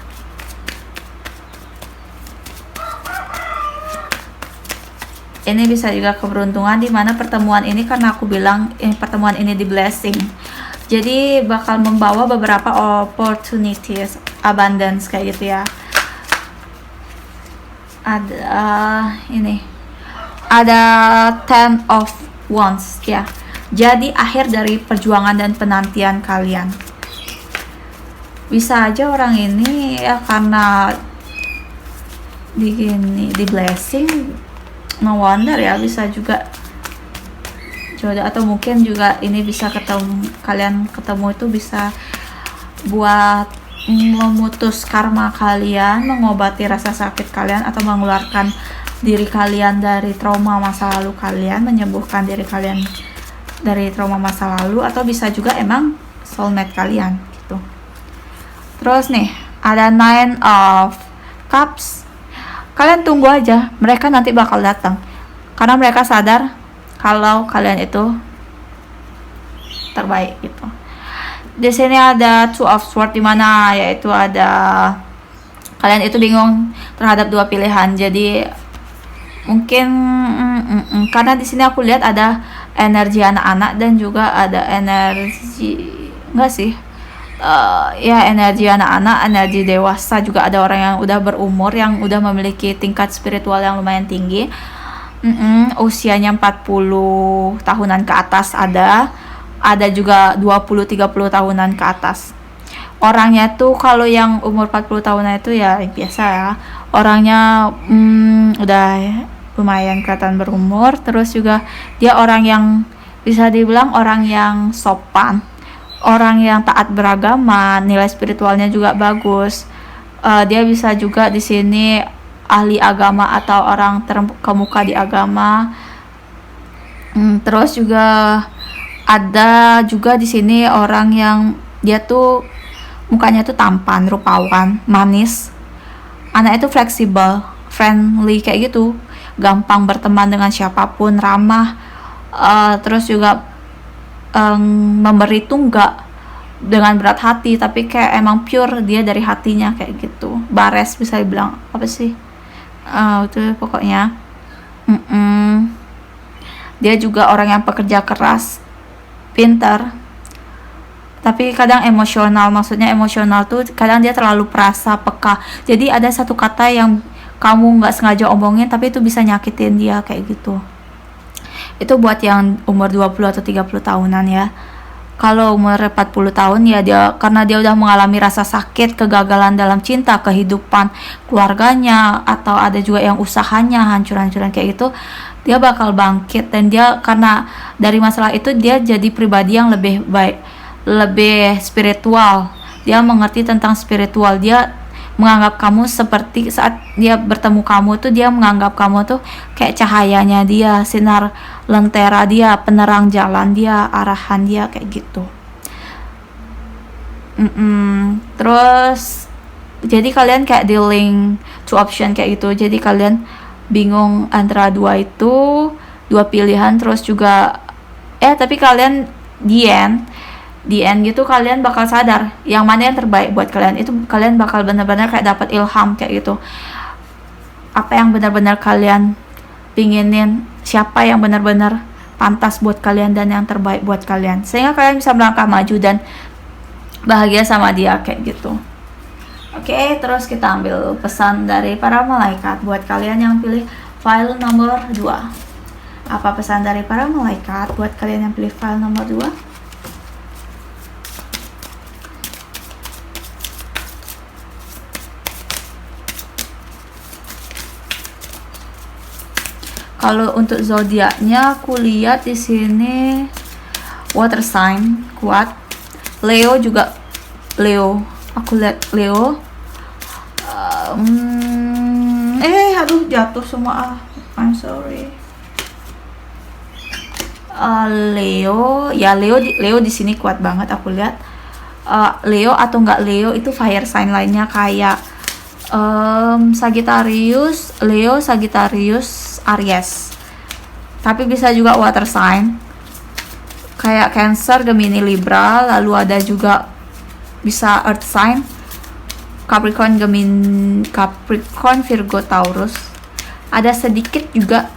S1: Ini bisa juga keberuntungan, di mana pertemuan ini, karena aku bilang pertemuan ini di blessing, jadi bakal membawa beberapa opportunities, abundance kayak gitu ya. Ada 10 of Wands ya. Jadi akhir dari perjuangan dan penantian kalian. Bisa aja orang ini ya karena di blessing, no wonder ya, bisa juga jodoh, atau mungkin juga ini bisa kalian ketemu itu bisa buat memutus karma kalian, mengobati rasa sakit kalian, atau mengeluarkan diri kalian dari trauma masa lalu kalian, menyembuhkan diri kalian dari trauma masa lalu, atau bisa juga emang soulmate kalian gitu. Terus nih ada 9 of Cups. Kalian tunggu aja, mereka nanti bakal datang, karena mereka sadar kalau kalian itu terbaik gitu. Di sini ada 2 of Swords, dimana yaitu ada kalian itu bingung terhadap dua pilihan. Jadi mungkin karena di sini aku lihat ada energi anak-anak dan juga ada energi energi anak-anak, energi dewasa, juga ada orang yang udah berumur, yang udah memiliki tingkat spiritual yang lumayan tinggi. Usianya 40 tahunan ke atas, ada juga 20-30 tahunan ke atas. Orangnya tuh kalau yang umur 40 tahunan itu ya biasa ya, orangnya udah lumayan kelihatan berumur. Terus juga dia orang yang bisa dibilang orang yang sopan, orang yang taat beragama, nilai spiritualnya juga bagus. Dia bisa juga di sini ahli agama atau orang terkemuka di agama. Terus juga ada juga di sini orang yang dia tuh mukanya tuh tampan, rupawan, manis. Anak itu fleksibel, friendly kayak gitu, gampang berteman dengan siapapun, ramah. Terus juga memberi tuh nggak dengan berat hati, tapi kayak emang pure dia dari hatinya kayak gitu. Bares bisa dibilang apa sih? Itu pokoknya. Dia juga orang yang pekerja keras, pintar, tapi kadang emosional. Maksudnya emosional tuh kadang dia terlalu perasa, peka. Jadi ada satu kata yang kamu nggak sengaja omongin tapi itu bisa nyakitin dia kayak gitu. Itu buat yang umur 20 atau 30 tahunan ya. Kalau umur 40 tahun ya dia karena dia udah mengalami rasa sakit, kegagalan dalam cinta, kehidupan keluarganya, atau ada juga yang usahanya hancur-hancuran kayak gitu, dia bakal bangkit. Dan dia karena dari masalah itu dia jadi pribadi yang lebih baik, lebih spiritual. Dia mengerti tentang spiritual. Dia menganggap kamu seperti saat dia bertemu kamu tuh, dia menganggap kamu tuh kayak cahayanya dia, sinar lentera dia, penerang jalan dia, arahan dia kayak gitu. Terus jadi kalian kayak dealing two option kayak gitu. Jadi kalian bingung antara dua pilihan. Terus juga tapi kalian di end gitu kalian bakal sadar yang mana yang terbaik buat kalian. Itu kalian bakal benar-benar kayak dapat ilham kayak gitu, apa yang benar-benar kalian pinginin, siapa yang benar-benar pantas buat kalian dan yang terbaik buat kalian, sehingga kalian bisa melangkah maju dan bahagia sama dia kayak gitu. Oke, terus kita ambil pesan dari para malaikat buat kalian yang pilih file nomor 2. Apa pesan dari para malaikat buat kalian yang pilih file nomor 2? Kalau untuk zodiaknya aku lihat di sini water sign kuat. Leo juga Leo. Aku lihat Leo. Aduh jatuh semua. I'm sorry. Leo di sini kuat banget aku lihat. Leo atau enggak Leo itu fire sign lainnya kayak Sagittarius, Leo, Sagittarius, Aries. Tapi bisa juga water sign kayak Cancer, Gemini, Libra. Lalu ada juga bisa earth sign Capricorn, Virgo, Taurus. Ada sedikit juga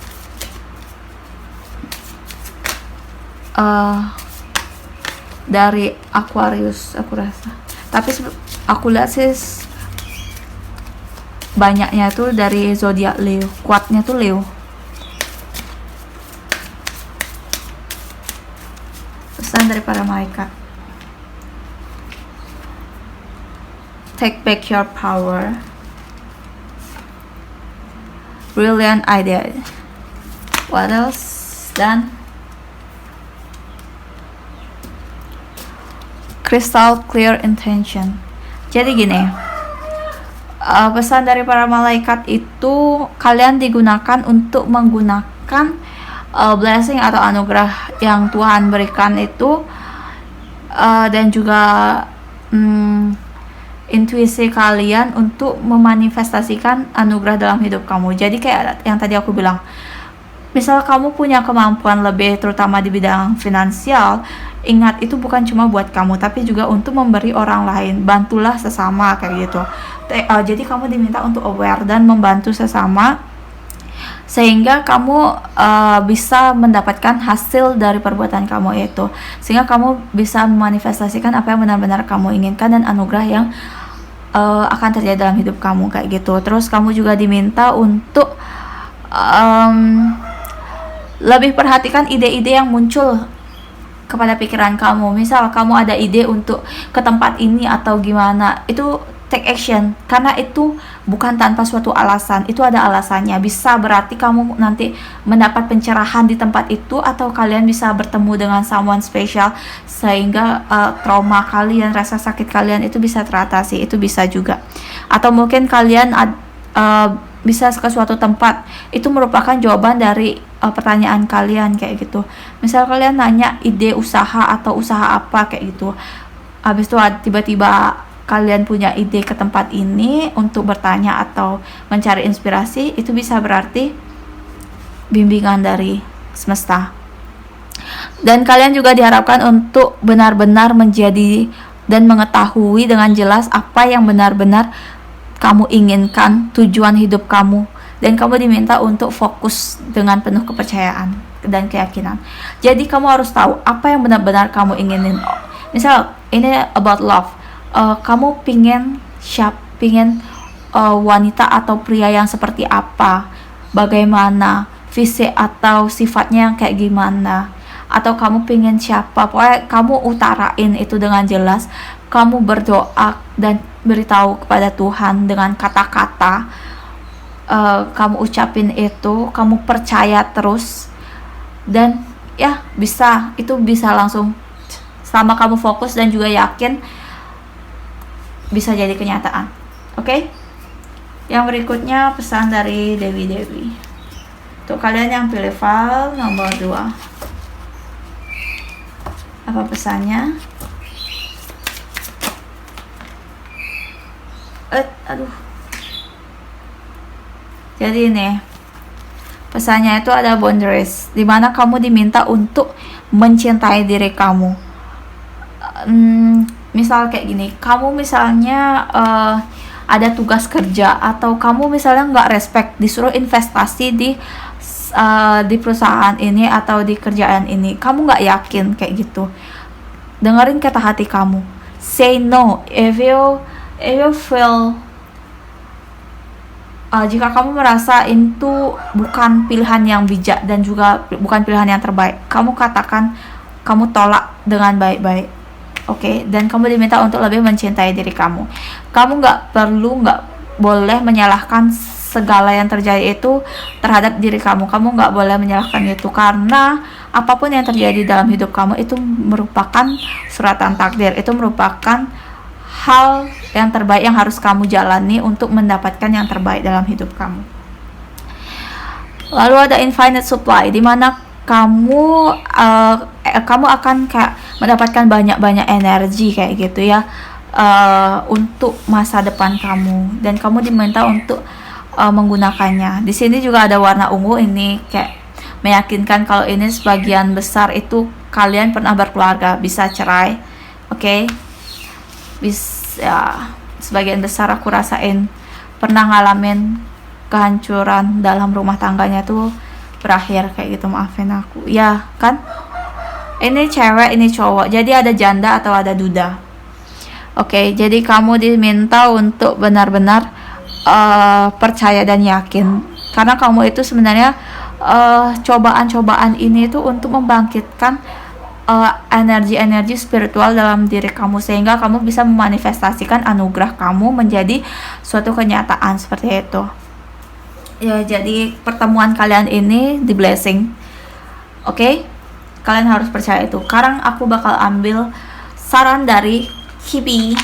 S1: dari Aquarius aku rasa. Tapi aku lihat sih banyaknya tuh dari zodiak Leo. Kuatnya tuh Leo. Pesan dari para malaikat. Take back your power. Brilliant idea. What else? Dan crystal clear intention. Jadi gini, pesan dari para malaikat itu kalian digunakan untuk menggunakan blessing atau anugerah yang Tuhan berikan itu, dan juga intuisi kalian untuk memanifestasikan anugerah dalam hidup kamu. Jadi kayak yang tadi aku bilang, misal kamu punya kemampuan lebih terutama di bidang finansial, ingat itu bukan cuma buat kamu tapi juga untuk memberi orang lain. Bantulah sesama kayak gitu. Jadi kamu diminta untuk aware dan membantu sesama sehingga kamu bisa mendapatkan hasil dari perbuatan kamu itu, sehingga kamu bisa memanifestasikan apa yang benar-benar kamu inginkan dan anugerah yang akan terjadi dalam hidup kamu kayak gitu. Terus kamu juga diminta untuk lebih perhatikan ide-ide yang muncul kepada pikiran kamu. Misal kamu ada ide untuk ke tempat ini atau gimana, itu take action, karena itu bukan tanpa suatu alasan, itu ada alasannya. Bisa berarti kamu nanti mendapat pencerahan di tempat itu, atau kalian bisa bertemu dengan someone special sehingga trauma kalian, rasa sakit kalian itu bisa teratasi, itu bisa juga. Atau mungkin kalian bisa ke suatu tempat, itu merupakan jawaban dari pertanyaan kalian kayak gitu. Misal kalian nanya ide usaha atau usaha apa kayak gitu, habis itu tiba-tiba kalian punya ide ke tempat ini untuk bertanya atau mencari inspirasi, itu bisa berarti bimbingan dari semesta. Dan kalian juga diharapkan untuk benar-benar menjadi dan mengetahui dengan jelas apa yang benar-benar kamu inginkan, tujuan hidup kamu, dan kamu diminta untuk fokus dengan penuh kepercayaan dan keyakinan. Jadi kamu harus tahu apa yang benar-benar kamu inginin. Misal ini about love, kamu pingin wanita atau pria yang seperti apa, bagaimana visi atau sifatnya yang kayak gimana, atau kamu pingin siapa, pokoknya kamu utarain itu dengan jelas. Kamu berdoa dan beritahu kepada Tuhan dengan kata-kata, kamu ucapin itu, kamu percaya terus, dan ya itu bisa langsung selama kamu fokus dan juga yakin, bisa jadi kenyataan. Oke? Yang berikutnya pesan dari Dewi. Untuk kalian yang pilih file nomor 2, apa pesannya? Jadi ini pesannya itu ada boundaries, dimana kamu diminta untuk mencintai diri kamu. Misal kayak gini, kamu misalnya ada tugas kerja, atau kamu misalnya nggak respect, disuruh investasi di perusahaan ini atau di kerjaan ini, kamu nggak yakin kayak gitu. Dengerin kata hati kamu, say no if you feel jika kamu merasa itu bukan pilihan yang bijak dan juga bukan pilihan yang terbaik, kamu katakan, kamu tolak dengan baik-baik. Oke? Dan kamu diminta untuk lebih mencintai diri kamu. Kamu nggak boleh menyalahkan segala yang terjadi itu terhadap diri kamu. Kamu nggak boleh menyalahkan itu, karena apapun yang terjadi dalam hidup kamu itu merupakan suratan takdir, itu merupakan hal yang terbaik yang harus kamu jalani untuk mendapatkan yang terbaik dalam hidup kamu. Lalu ada infinite supply, di mana kamu akan kayak mendapatkan banyak energi kayak gitu ya, untuk masa depan kamu, dan kamu diminta untuk menggunakannya. Di sini juga ada warna ungu, ini kayak meyakinkan kalau ini sebagian besar itu kalian pernah berkeluarga, bisa cerai. Oke? Sebagian besar aku rasain pernah ngalamin kehancuran dalam rumah tangganya tuh berakhir kayak gitu, maafin aku ya kan. Ini cewek, ini cowok, jadi ada janda atau ada duda. Oke, jadi kamu diminta untuk benar-benar percaya dan yakin, karena kamu itu sebenarnya cobaan-cobaan ini tuh untuk membangkitkan energi-energi spiritual dalam diri kamu, sehingga kamu bisa memanifestasikan anugerah kamu menjadi suatu kenyataan seperti itu ya. Jadi pertemuan kalian ini di blessing. Oke? Kalian harus percaya itu. Sekarang aku bakal ambil saran dari Hibi,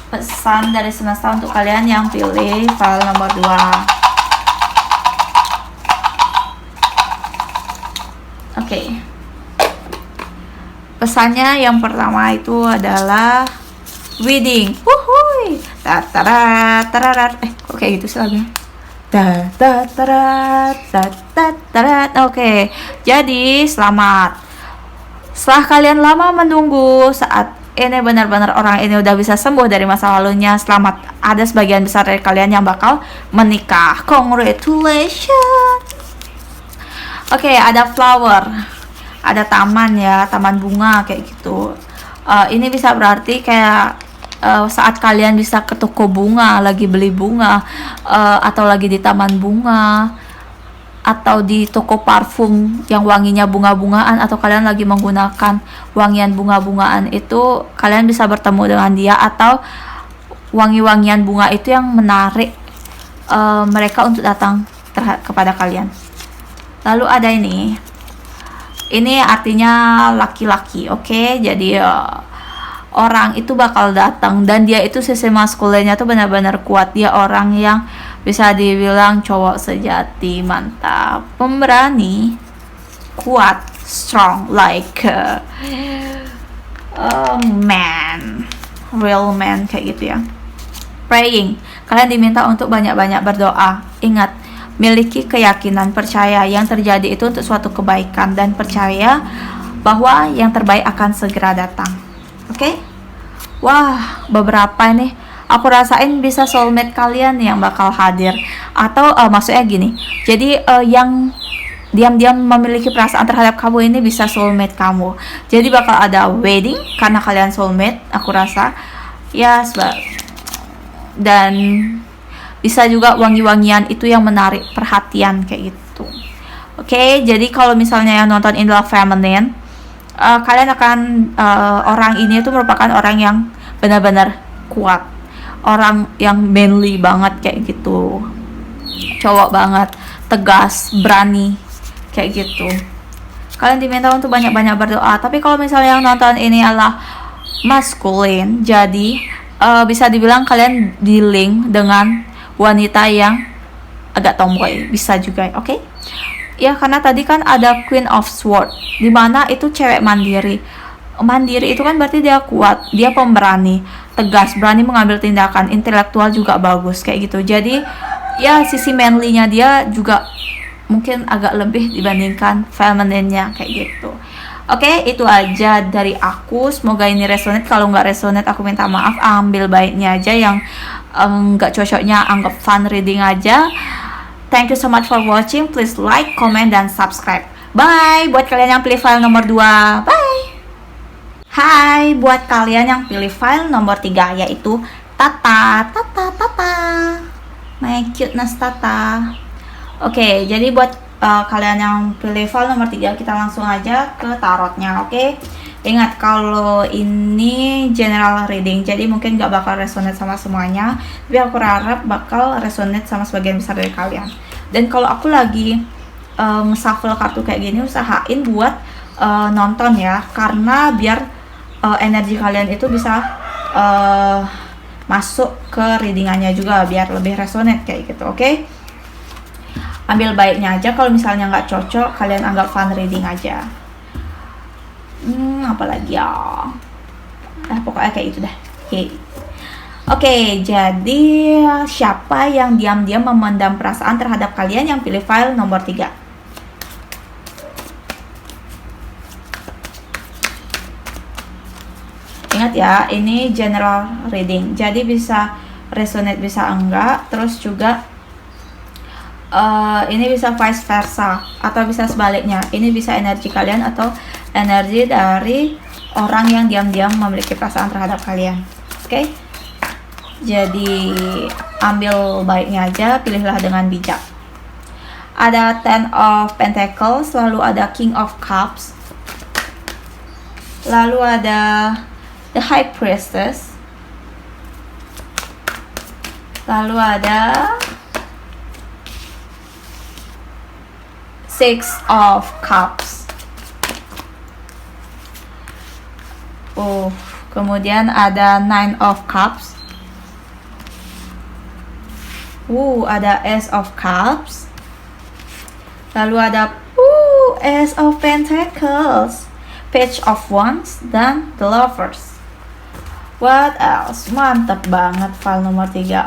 S1: pesan dari semesta untuk kalian yang pilih file nomor 2. Oke. Pesannya yang pertama itu adalah wedding. Wuhui. Kok kayak gitu sih lagunya? Oke. Jadi selamat. Setelah kalian lama menunggu, saat ini benar-benar orang ini udah bisa sembuh dari masa lalunya. Selamat. Ada sebagian besar dari kalian yang bakal menikah. Congratulations. Oke, ada flower. Ada taman ya, taman bunga kayak gitu. Ini bisa berarti kayak saat kalian bisa ke toko bunga, lagi beli bunga, atau lagi di taman bunga, atau di toko parfum yang wanginya bunga-bungaan, atau kalian lagi menggunakan wangian bunga-bungaan itu, kalian bisa bertemu dengan dia, atau wangi-wangian bunga itu yang menarik mereka untuk datang kepada kalian. Lalu ada ini artinya laki-laki, oke? Jadi orang itu bakal datang, dan dia itu sisi maskulinnya tuh benar-benar kuat. Dia orang yang bisa dibilang cowok sejati, mantap, pemberani, kuat, strong, like man, real man, kayak gitu ya. Praying, kalian diminta untuk banyak-banyak berdoa. Ingat, miliki keyakinan, percaya yang terjadi itu untuk suatu kebaikan, dan percaya bahwa yang terbaik akan segera datang. Oke? Wah, beberapa nih aku rasain bisa soulmate kalian yang bakal hadir, atau maksudnya gini, jadi yang diam-diam memiliki perasaan terhadap kamu ini bisa soulmate kamu. Jadi bakal ada wedding karena kalian soulmate, aku rasa ya, dan bisa juga wangi-wangian itu yang menarik perhatian kayak gitu. Oke, jadi kalau misalnya yang nonton In Love Feminine, kalian akan orang ini itu merupakan orang yang benar-benar kuat, orang yang manly banget kayak gitu, cowok banget, tegas, berani kayak gitu. Kalian diminta untuk banyak-banyak berdoa. Tapi kalau misalnya yang nonton ini adalah maskulin, jadi bisa dibilang kalian dealing dengan wanita yang agak tomboy, bisa juga, oke? Ya, karena tadi kan ada Queen of Swords, dimana itu cewek mandiri. Mandiri itu kan berarti dia kuat, dia pemberani, tegas, berani mengambil tindakan, intelektual juga bagus kayak gitu. Jadi ya sisi manly-nya dia juga mungkin agak lebih dibandingkan feminine-nya kayak gitu. Oke, itu aja dari aku. Semoga ini resonate. Kalau nggak resonate, aku minta maaf. Ambil baiknya aja, yang nggak cocoknya anggap fun reading aja. Thank you so much for watching. Please like, comment, dan subscribe. Bye. Buat kalian yang pilih file nomor 2. Bye. Hai, buat kalian yang pilih file nomor 3, yaitu Tata. My cuteness Tata. Oke, jadi buat kalian yang pilih file nomor 3, kita langsung aja ke tarotnya, oke? Ingat, kalau ini general reading, jadi mungkin gak bakal resonate sama semuanya, tapi aku harap bakal resonate sama sebagian besar dari kalian. Dan kalau aku lagi shuffle kartu kayak gini, usahain buat nonton ya, karena biar energi kalian itu bisa masuk ke readingannya juga, biar lebih resonate kayak gitu, oke? Ambil baiknya aja, kalau misalnya nggak cocok, kalian anggap fun reading aja. Apalagi ya, pokoknya kayak itu dah. Oke, jadi siapa yang diam-diam memendam perasaan terhadap kalian yang pilih file nomor 3? Ingat ya, ini general reading, jadi bisa resonate, bisa enggak. Terus juga ini bisa vice versa, atau bisa sebaliknya. Ini bisa energi kalian atau energi dari orang yang diam-diam memiliki perasaan terhadap kalian. Oke? Jadi ambil baiknya aja, pilihlah dengan bijak. Ada Ten of Pentacles, lalu ada King of Cups, lalu ada The High Priestess, lalu ada Six of Cups. Kemudian ada Nine of Cups. Ada Ace of Cups. Lalu ada Ace of Pentacles, Page of Wands, dan The Lovers. What else? Mantap banget file nomor 3.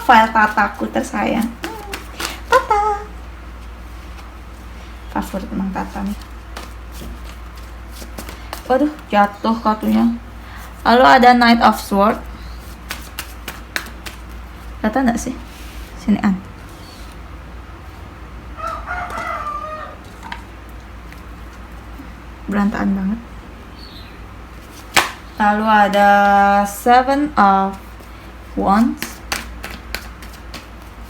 S1: File Tataku tersayang. Tata. Favorit emang Tata nih. Waduh, jatuh kartunya. Lalu ada Knight of Sword. Tata enggak sih? Sini an. Berantakan banget. Lalu ada Seven of Wands.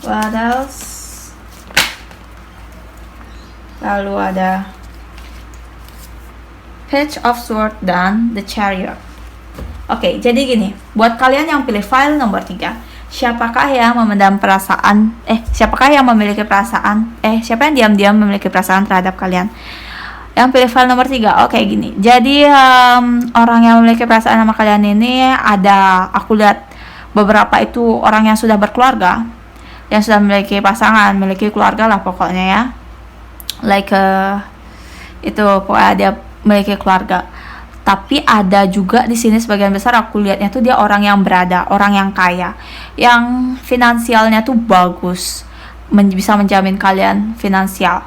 S1: What else? lalu ada Page of Swords dan The Chariot. Oke, jadi gini, buat kalian yang pilih file nomor 3, siapakah yang memendam perasaan, siapakah yang memiliki perasaan, siapa yang diam-diam memiliki perasaan terhadap kalian? Yang pilih file nomor 3, oke gini. Jadi orang yang memiliki perasaan sama kalian ini ada, aku lihat beberapa itu orang yang sudah berkeluarga, yang sudah memiliki pasangan, memiliki keluarga lah pokoknya ya. Like itu pokoknya dia memiliki keluarga. Tapi ada juga di sini sebagian besar aku lihatnya tuh dia orang yang berada, orang yang kaya, yang finansialnya tuh bagus, bisa menjamin kalian finansial.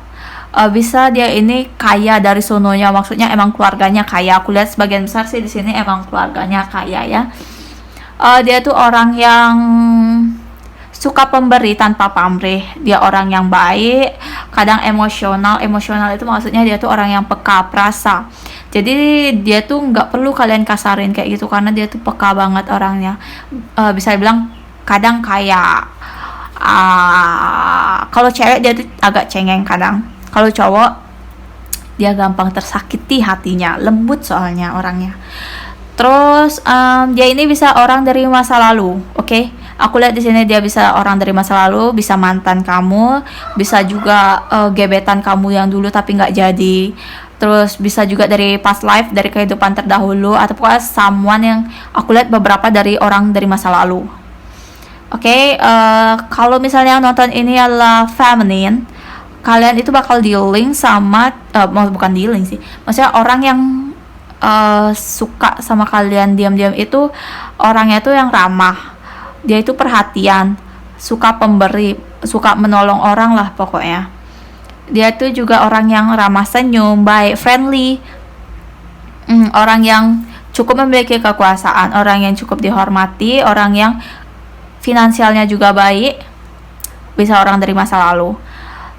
S1: Bisa dia ini kaya dari sononya, maksudnya emang keluarganya kaya. Aku lihat sebagian besar sih di sini emang keluarganya kaya ya. Dia tuh orang yang suka pemberi tanpa pamrih. Dia orang yang baik, kadang emosional itu maksudnya dia tuh orang yang peka perasa. Jadi dia tuh nggak perlu kalian kasarin kayak gitu karena dia tuh peka banget orangnya. Bisa dibilang kadang kayak kalau cewek dia tuh agak cengeng kadang. Kalau cowok dia gampang tersakiti hatinya, lembut soalnya orangnya. Terus dia ini bisa orang dari masa lalu, oke? Aku lihat di sini dia bisa orang dari masa lalu, bisa mantan kamu, bisa juga gebetan kamu yang dulu tapi nggak jadi. Terus bisa juga dari past life, dari kehidupan terdahulu, atau pokoknya someone yang aku lihat beberapa dari orang dari masa lalu. Oke, kalau misalnya nonton ini adalah feminine, kalian itu bakal dealing sama, bukan dealing sih, maksudnya orang yang suka sama kalian diam-diam itu orangnya itu yang ramah, dia itu perhatian, suka pemberi, suka menolong orang lah pokoknya. Dia itu juga orang yang ramah senyum, baik, friendly, orang yang cukup memiliki kekuasaan, orang yang cukup dihormati, orang yang finansialnya juga baik, bisa orang dari masa lalu.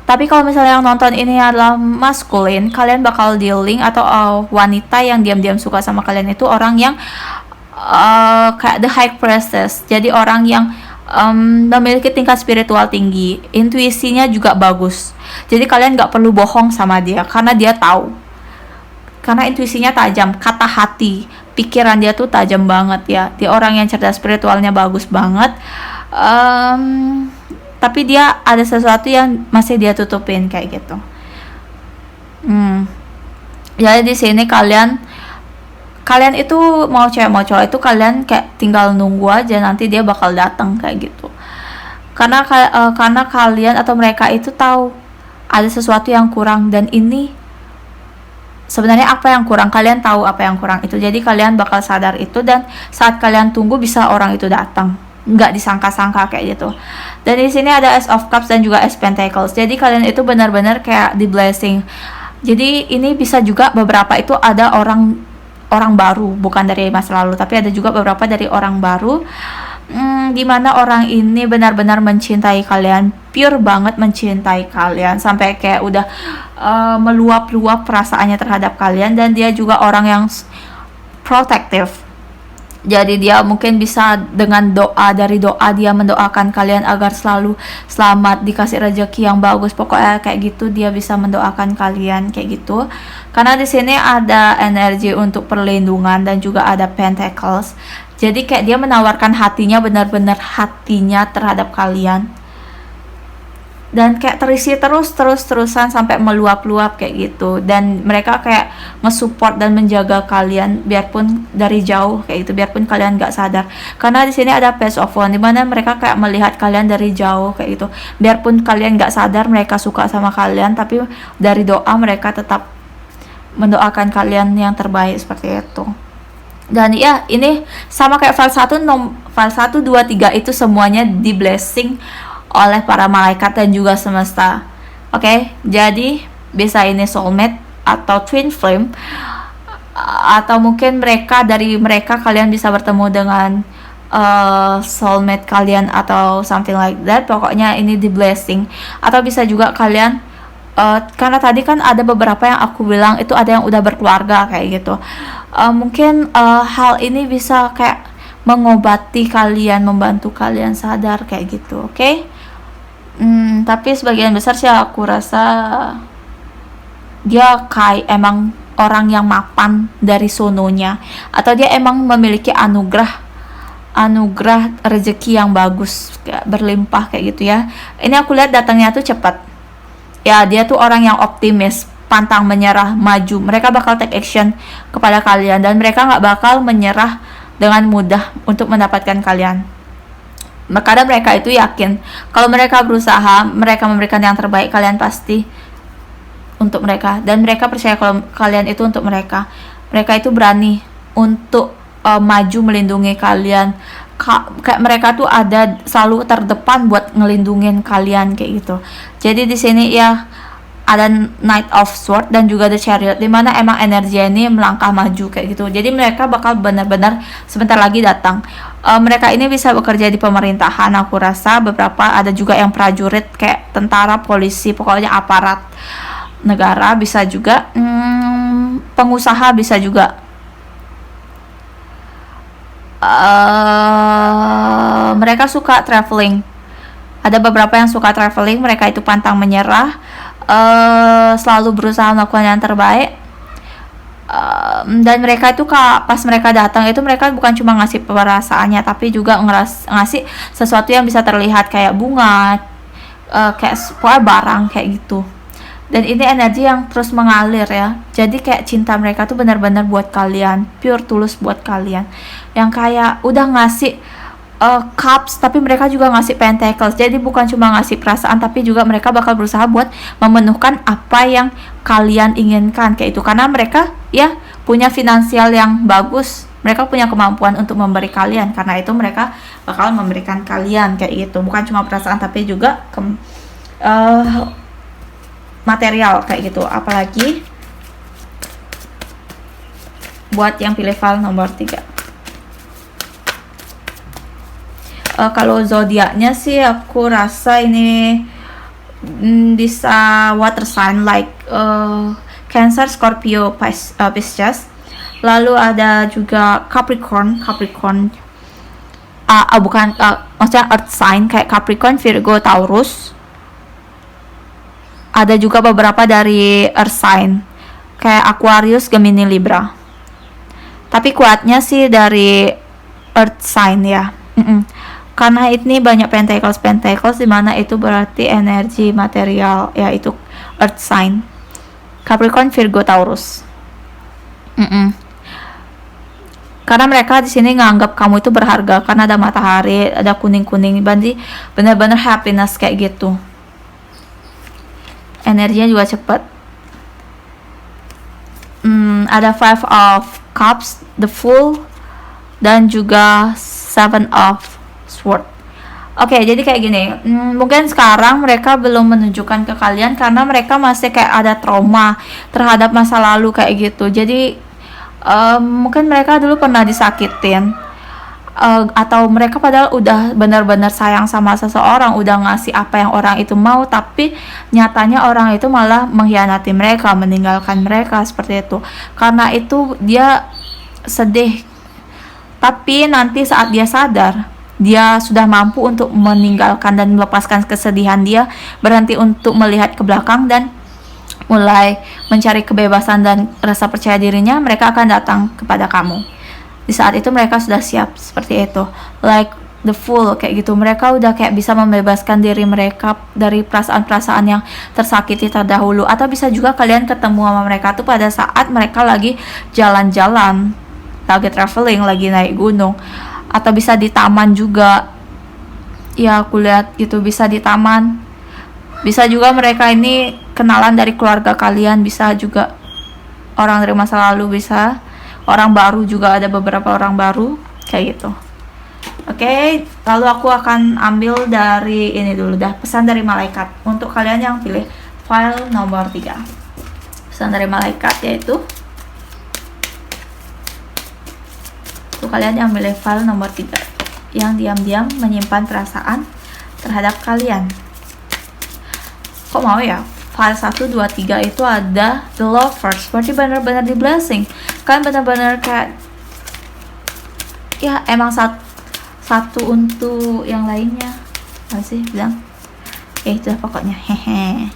S1: Tapi kalau misalnya yang nonton ini adalah maskulin, kalian bakal dealing atau wanita yang diam-diam suka sama kalian itu orang yang kayak the high priestess. Jadi orang yang memiliki tingkat spiritual tinggi, intuisinya juga bagus. Jadi kalian nggak perlu bohong sama dia karena dia tahu. Karena intuisinya tajam, kata hati, pikiran dia tuh tajam banget ya. Dia orang yang cerdas, spiritualnya bagus banget. Tapi dia ada sesuatu yang masih dia tutupin kayak gitu. Jadi di sini kalian itu mau cewek mau cowok itu kalian kayak tinggal nunggu aja, nanti dia bakal datang kayak gitu. Karena kalian atau mereka itu tahu ada sesuatu yang kurang, dan ini sebenarnya apa yang kurang, kalian tahu apa yang kurang itu. Jadi kalian bakal sadar itu, dan saat kalian tunggu bisa orang itu datang, nggak disangka-sangka kayak gitu. Dan di sini ada Ace of Cups dan juga Ace Pentacles. Jadi kalian itu benar-benar kayak di blessing. Jadi ini bisa juga beberapa itu ada orang baru, bukan dari masa lalu, tapi ada juga beberapa dari orang baru, dimana orang ini benar-benar mencintai kalian, pure banget mencintai kalian, sampai kayak udah meluap-luap perasaannya terhadap kalian. Dan dia juga orang yang protective. Jadi dia mungkin bisa dengan doa, dari doa dia mendoakan kalian agar selalu selamat, dikasih rezeki yang bagus, pokoknya kayak gitu. Dia bisa mendoakan kalian kayak gitu. Karena di sini ada energi untuk perlindungan dan juga ada Pentacles. Jadi kayak dia menawarkan hatinya, benar-benar hatinya terhadap kalian. Dan kayak terisi terus-terusan sampai meluap-luap kayak gitu. Dan mereka kayak nge-support dan menjaga kalian biarpun dari jauh kayak gitu, biarpun kalian nggak sadar. Karena di sini ada Page of Wands, dimana mereka kayak melihat kalian dari jauh kayak gitu. Biarpun kalian nggak sadar mereka suka sama kalian, tapi dari doa mereka tetap mendoakan kalian yang terbaik seperti itu. Dan ya ini sama kayak file 1, file 1, 2, 3 itu semuanya di blessing oleh para malaikat dan juga semesta. Oke, jadi bisa ini soulmate atau twin flame, atau mungkin dari mereka kalian bisa bertemu dengan soulmate kalian atau something like that. Pokoknya ini di blessing. Atau bisa juga kalian karena tadi kan ada beberapa yang aku bilang itu ada yang udah berkeluarga kayak gitu. Mungkin hal ini bisa kayak mengobati kalian, membantu kalian sadar kayak gitu. Oke? Tapi sebagian besar sih aku rasa dia kayak emang orang yang mapan dari sononya, atau dia emang memiliki anugerah rezeki yang bagus, kayak berlimpah kayak gitu ya. Ini aku lihat datangnya tuh cepat ya. Dia tuh orang yang optimis, pantang menyerah, maju. Mereka bakal take action kepada kalian, dan mereka nggak bakal menyerah dengan mudah untuk mendapatkan kalian. Karena mereka itu yakin kalau mereka berusaha, mereka memberikan yang terbaik, kalian pasti untuk mereka, dan mereka percaya kalau kalian itu untuk mereka. Mereka itu berani untuk maju melindungi kalian. Kayak mereka tuh ada selalu terdepan buat ngelindungin kalian kayak gitu. Jadi di sini ya ada Knight of Sword dan juga The Chariot, dimana emang energi ini melangkah maju kayak gitu. Jadi mereka bakal benar-benar sebentar lagi datang. Mereka ini bisa bekerja di pemerintahan, aku rasa. Beberapa ada juga yang prajurit kayak tentara, polisi, pokoknya aparat negara. Bisa juga pengusaha, bisa juga mereka suka traveling. Ada beberapa yang suka traveling, mereka itu pantang menyerah, selalu berusaha melakukan yang terbaik. Dan mereka itu pas mereka datang itu mereka bukan cuma ngasih perasaannya, tapi juga ngasih sesuatu yang bisa terlihat kayak bunga, kayak barang kayak gitu. Dan ini energi yang terus mengalir ya. Jadi kayak cinta mereka tuh benar-benar buat kalian, pure tulus buat kalian. Yang kayak udah ngasih cups, tapi mereka juga ngasih pentacles. Jadi bukan cuma ngasih perasaan, tapi juga mereka bakal berusaha buat memenuhkan apa yang kalian inginkan kayak itu. Karena mereka ya punya finansial yang bagus, mereka punya kemampuan untuk memberi kalian. Karena itu mereka bakal memberikan kalian kayak gitu. Bukan cuma perasaan, tapi juga material kayak gitu. Apalagi buat yang pilih file nomor 3. Kalau zodiaknya sih aku rasa ini bisa water sign like Cancer, Scorpio, Pisces. Lalu ada juga Capricorn, maksudnya earth sign kayak Capricorn, Virgo, Taurus. Ada juga beberapa dari earth sign kayak Aquarius, Gemini, Libra. Tapi kuatnya sih dari earth sign ya. Karena ini banyak pentacles dimana itu berarti energi material, yaitu earth sign. Capricorn, Virgo, Taurus. Karena mereka di sini nganggap kamu itu berharga karena ada matahari, ada kuning-kuning, berarti benar-benar happiness kayak gitu. Energinya juga cepat. Ada Five of Cups, The Fool, dan juga Seven of Swords. Oke, jadi kayak gini. Mungkin sekarang mereka belum menunjukkan ke kalian karena mereka masih kayak ada trauma terhadap masa lalu kayak gitu. Jadi mungkin mereka dulu pernah disakitin. Atau mereka padahal udah benar-benar sayang sama seseorang, udah ngasih apa yang orang itu mau, tapi nyatanya orang itu malah mengkhianati mereka, meninggalkan mereka seperti itu. Karena itu dia sedih. Tapi nanti saat dia sadar, dia sudah mampu untuk meninggalkan dan melepaskan kesedihan, dia berhenti untuk melihat ke belakang dan mulai mencari kebebasan dan rasa percaya dirinya, mereka akan datang kepada kamu. Di saat itu mereka sudah siap seperti itu, like the Fool kayak gitu. Mereka udah kayak bisa membebaskan diri mereka dari perasaan-perasaan yang tersakiti terdahulu. Atau bisa juga kalian ketemu sama mereka tuh pada saat mereka lagi jalan-jalan, lagi traveling, lagi naik gunung, atau bisa di taman juga ya. Aku lihat gitu, bisa di taman. Bisa juga mereka ini kenalan dari keluarga kalian, bisa juga orang dari masa lalu, bisa orang baru juga, ada beberapa orang baru kayak gitu. Oke, lalu aku akan ambil dari ini dulu dah, pesan dari malaikat untuk kalian yang pilih file nomor 3. Pesan dari malaikat yaitu untuk kalian yang pilih file nomor 3, yang diam-diam menyimpan perasaan terhadap kalian. Kok mau ya? File 1, 2, 3 itu ada The Lovers, berarti benar-benar di blessing. Kan benar-benar kayak ya emang satu untuk yang lainnya. Apa sih bilang? Itulah pokoknya. Hehe.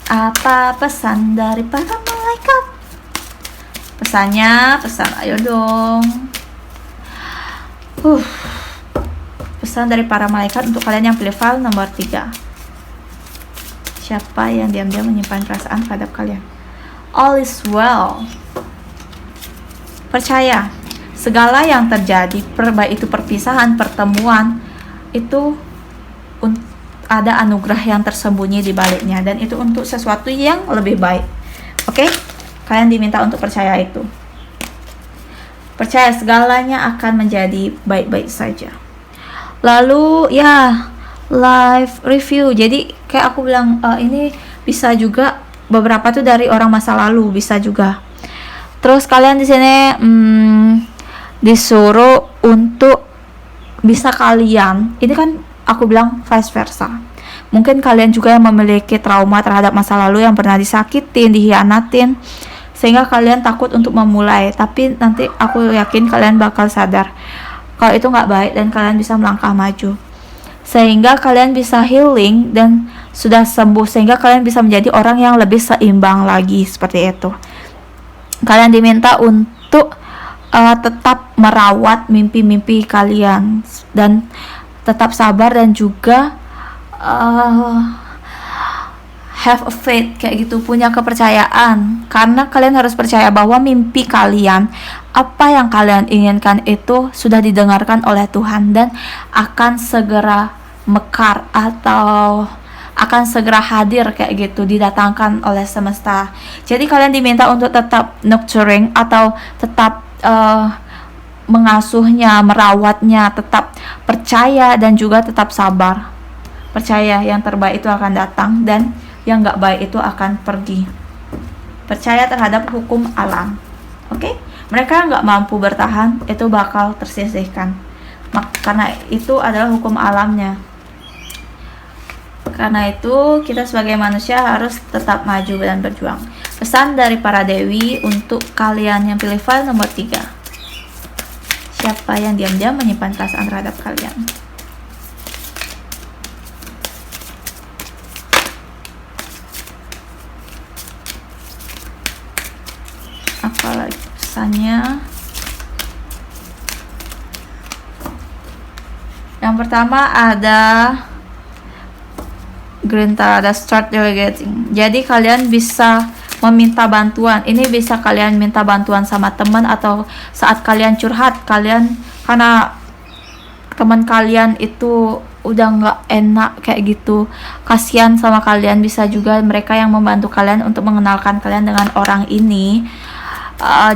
S1: Apa pesan dari para malaikat? Pesannya, ayo dong. Pesan dari para malaikat untuk kalian yang pilih file nomor 3. Siapa yang diam-diam menyimpan perasaan terhadap kalian? All is well. Percaya, segala yang terjadi, baik itu perpisahan, pertemuan, itu ada anugerah yang tersembunyi di baliknya, dan itu untuk sesuatu yang lebih baik. Oke? Kalian diminta untuk percaya itu. Percaya segalanya akan menjadi baik-baik saja. Lalu ya, live review. Jadi kayak aku bilang, ini bisa juga beberapa tuh dari orang masa lalu, bisa juga. Terus kalian di sini disuruh untuk bisa kalian, ini kan aku bilang vice versa. Mungkin kalian juga yang memiliki trauma terhadap masa lalu, yang pernah disakitin, dihianatin, sehingga kalian takut untuk memulai. Tapi nanti aku yakin kalian bakal sadar kalau itu nggak baik dan kalian bisa melangkah maju. Sehingga kalian bisa healing dan sudah sembuh, sehingga kalian bisa menjadi orang yang lebih seimbang lagi, seperti itu. Kalian diminta untuk tetap merawat mimpi-mimpi kalian dan tetap sabar, dan juga have a faith, kayak gitu, punya kepercayaan, karena kalian harus percaya bahwa mimpi kalian, apa yang kalian inginkan itu sudah didengarkan oleh Tuhan dan akan segera mekar atau akan segera hadir, kayak gitu, didatangkan oleh semesta. Jadi kalian diminta untuk tetap nurturing atau tetap mengasuhnya, merawatnya, tetap percaya dan juga tetap sabar. Percaya yang terbaik itu akan datang dan yang nggak baik itu akan pergi. Percaya terhadap hukum alam. Oke? Mereka nggak mampu bertahan, itu bakal tersisihkan. Karena itu adalah hukum alamnya. Karena itu kita sebagai manusia harus tetap maju dan berjuang. Pesan dari para dewi untuk kalian yang pilih file nomor 3. Siapa yang diam-diam menyimpan perasaan terhadap kalian? Apalagi pesannya? Yang pertama ada Grinta, ada start delegating. Jadi kalian bisa meminta bantuan. Ini bisa kalian minta bantuan sama teman, atau saat kalian curhat, kalian karena teman kalian itu udah nggak enak kayak gitu, kasihan sama kalian, bisa juga mereka yang membantu kalian untuk mengenalkan kalian dengan orang ini.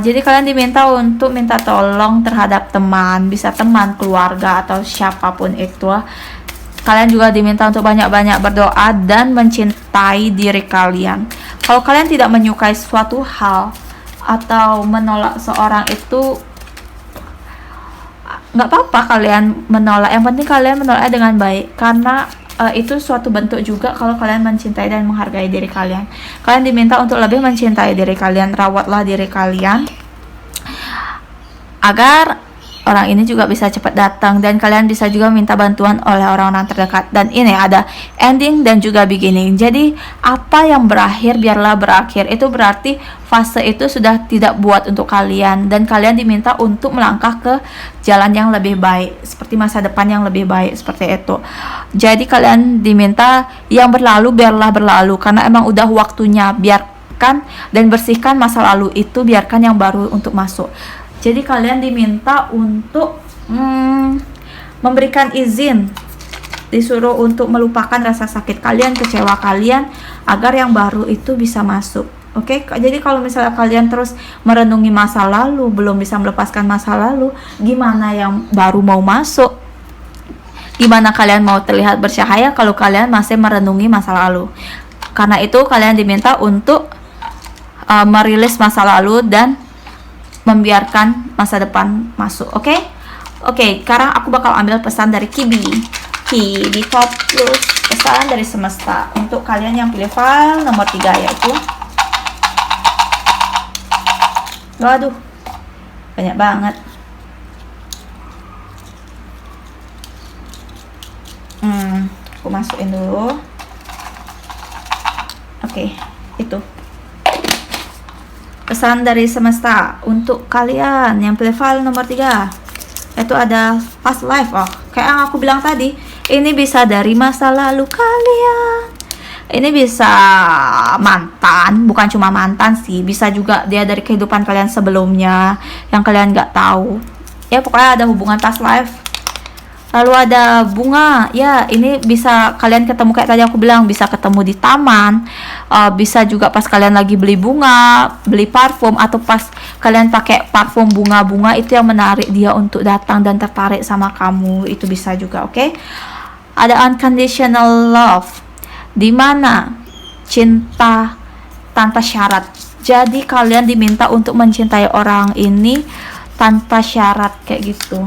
S1: Jadi kalian diminta untuk minta tolong terhadap teman, bisa teman, keluarga, atau siapapun itu. Kalian juga diminta untuk banyak-banyak berdoa dan mencintai diri kalian. Kalau kalian tidak menyukai suatu hal atau menolak seorang itu, nggak apa-apa kalian menolak. Yang penting kalian menolaknya dengan baik, karena itu suatu bentuk juga kalau kalian mencintai dan menghargai diri kalian. Kalian diminta untuk lebih mencintai diri kalian. Rawatlah diri kalian agar orang ini juga bisa cepat datang, dan kalian bisa juga minta bantuan oleh orang-orang terdekat. Dan ini ada ending dan juga beginning. Jadi apa yang berakhir biarlah berakhir. Itu berarti fase itu sudah tidak buat untuk kalian, dan kalian diminta untuk melangkah ke jalan yang lebih baik, seperti masa depan yang lebih baik, seperti itu. Jadi kalian diminta yang berlalu biarlah berlalu, karena emang udah waktunya. Biarkan dan bersihkan masa lalu itu, biarkan yang baru untuk masuk. Jadi kalian diminta untuk memberikan izin, disuruh untuk melupakan rasa sakit kalian, kecewa kalian, agar yang baru itu bisa masuk. Oke? Jadi kalau misalnya kalian terus merenungi masa lalu, belum bisa melepaskan masa lalu, gimana yang baru mau masuk? Gimana kalian mau terlihat bercahaya kalau kalian masih merenungi masa lalu? Karena itu kalian diminta untuk merilis masa lalu dan membiarkan masa depan masuk. Oke, sekarang aku bakal ambil pesan dari Kibi Top Plus, pesan dari semesta untuk kalian yang pilih file nomor 3, yaitu waduh, banyak banget. Aku masukin dulu. Oke. Itu pesan dari semesta untuk kalian yang pilih file nomor 3. Itu ada past life. Kayak yang aku bilang tadi, ini bisa dari masa lalu kalian, ini bisa mantan, bukan cuma mantan sih, bisa juga dia dari kehidupan kalian sebelumnya yang kalian nggak tahu ya. Pokoknya ada hubungan past life. Lalu ada bunga, ya ini bisa kalian ketemu kayak tadi aku bilang, bisa ketemu di taman, bisa juga pas kalian lagi beli bunga, beli parfum, atau pas kalian pakai parfum bunga-bunga itu yang menarik dia untuk datang dan tertarik sama kamu, itu bisa juga. Oke. Ada unconditional love, dimana cinta tanpa syarat. Jadi kalian diminta untuk mencintai orang ini tanpa syarat kayak gitu.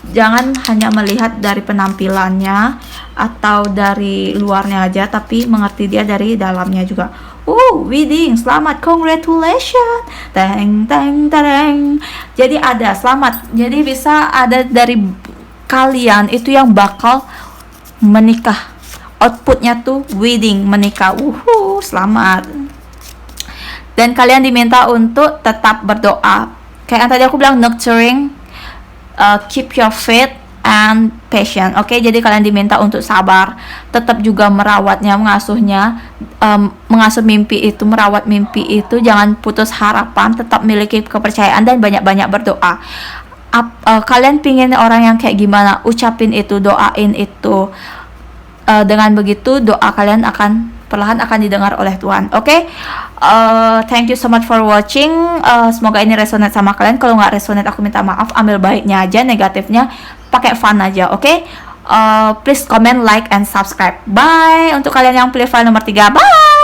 S1: Jangan hanya melihat dari penampilannya atau dari luarnya aja, tapi mengerti dia dari dalamnya juga. Wedding, selamat, congratulations, teng teng teng. Jadi ada selamat, jadi bisa ada dari kalian itu yang bakal menikah. Outputnya tuh wedding, menikah. Selamat. Dan kalian diminta untuk tetap berdoa. Kayak yang tadi aku bilang, nurturing, keep your faith and patient. Oke, jadi kalian diminta untuk sabar, tetap juga merawatnya, mengasuhnya, mengasuh mimpi itu, merawat mimpi itu, jangan putus harapan, tetap miliki kepercayaan dan banyak-banyak berdoa. Kalian pingin orang yang kayak gimana, ucapin itu, doain itu. Dengan begitu doa kalian perlahan akan didengar oleh Tuhan. Oke. Thank you so much for watching. Semoga ini resonate sama kalian. Kalau nggak resonate aku minta maaf, ambil baiknya aja, negatifnya pakai fun aja. Oke. Please comment, like, and subscribe. Bye. Untuk kalian yang pilih file nomor 3, bye.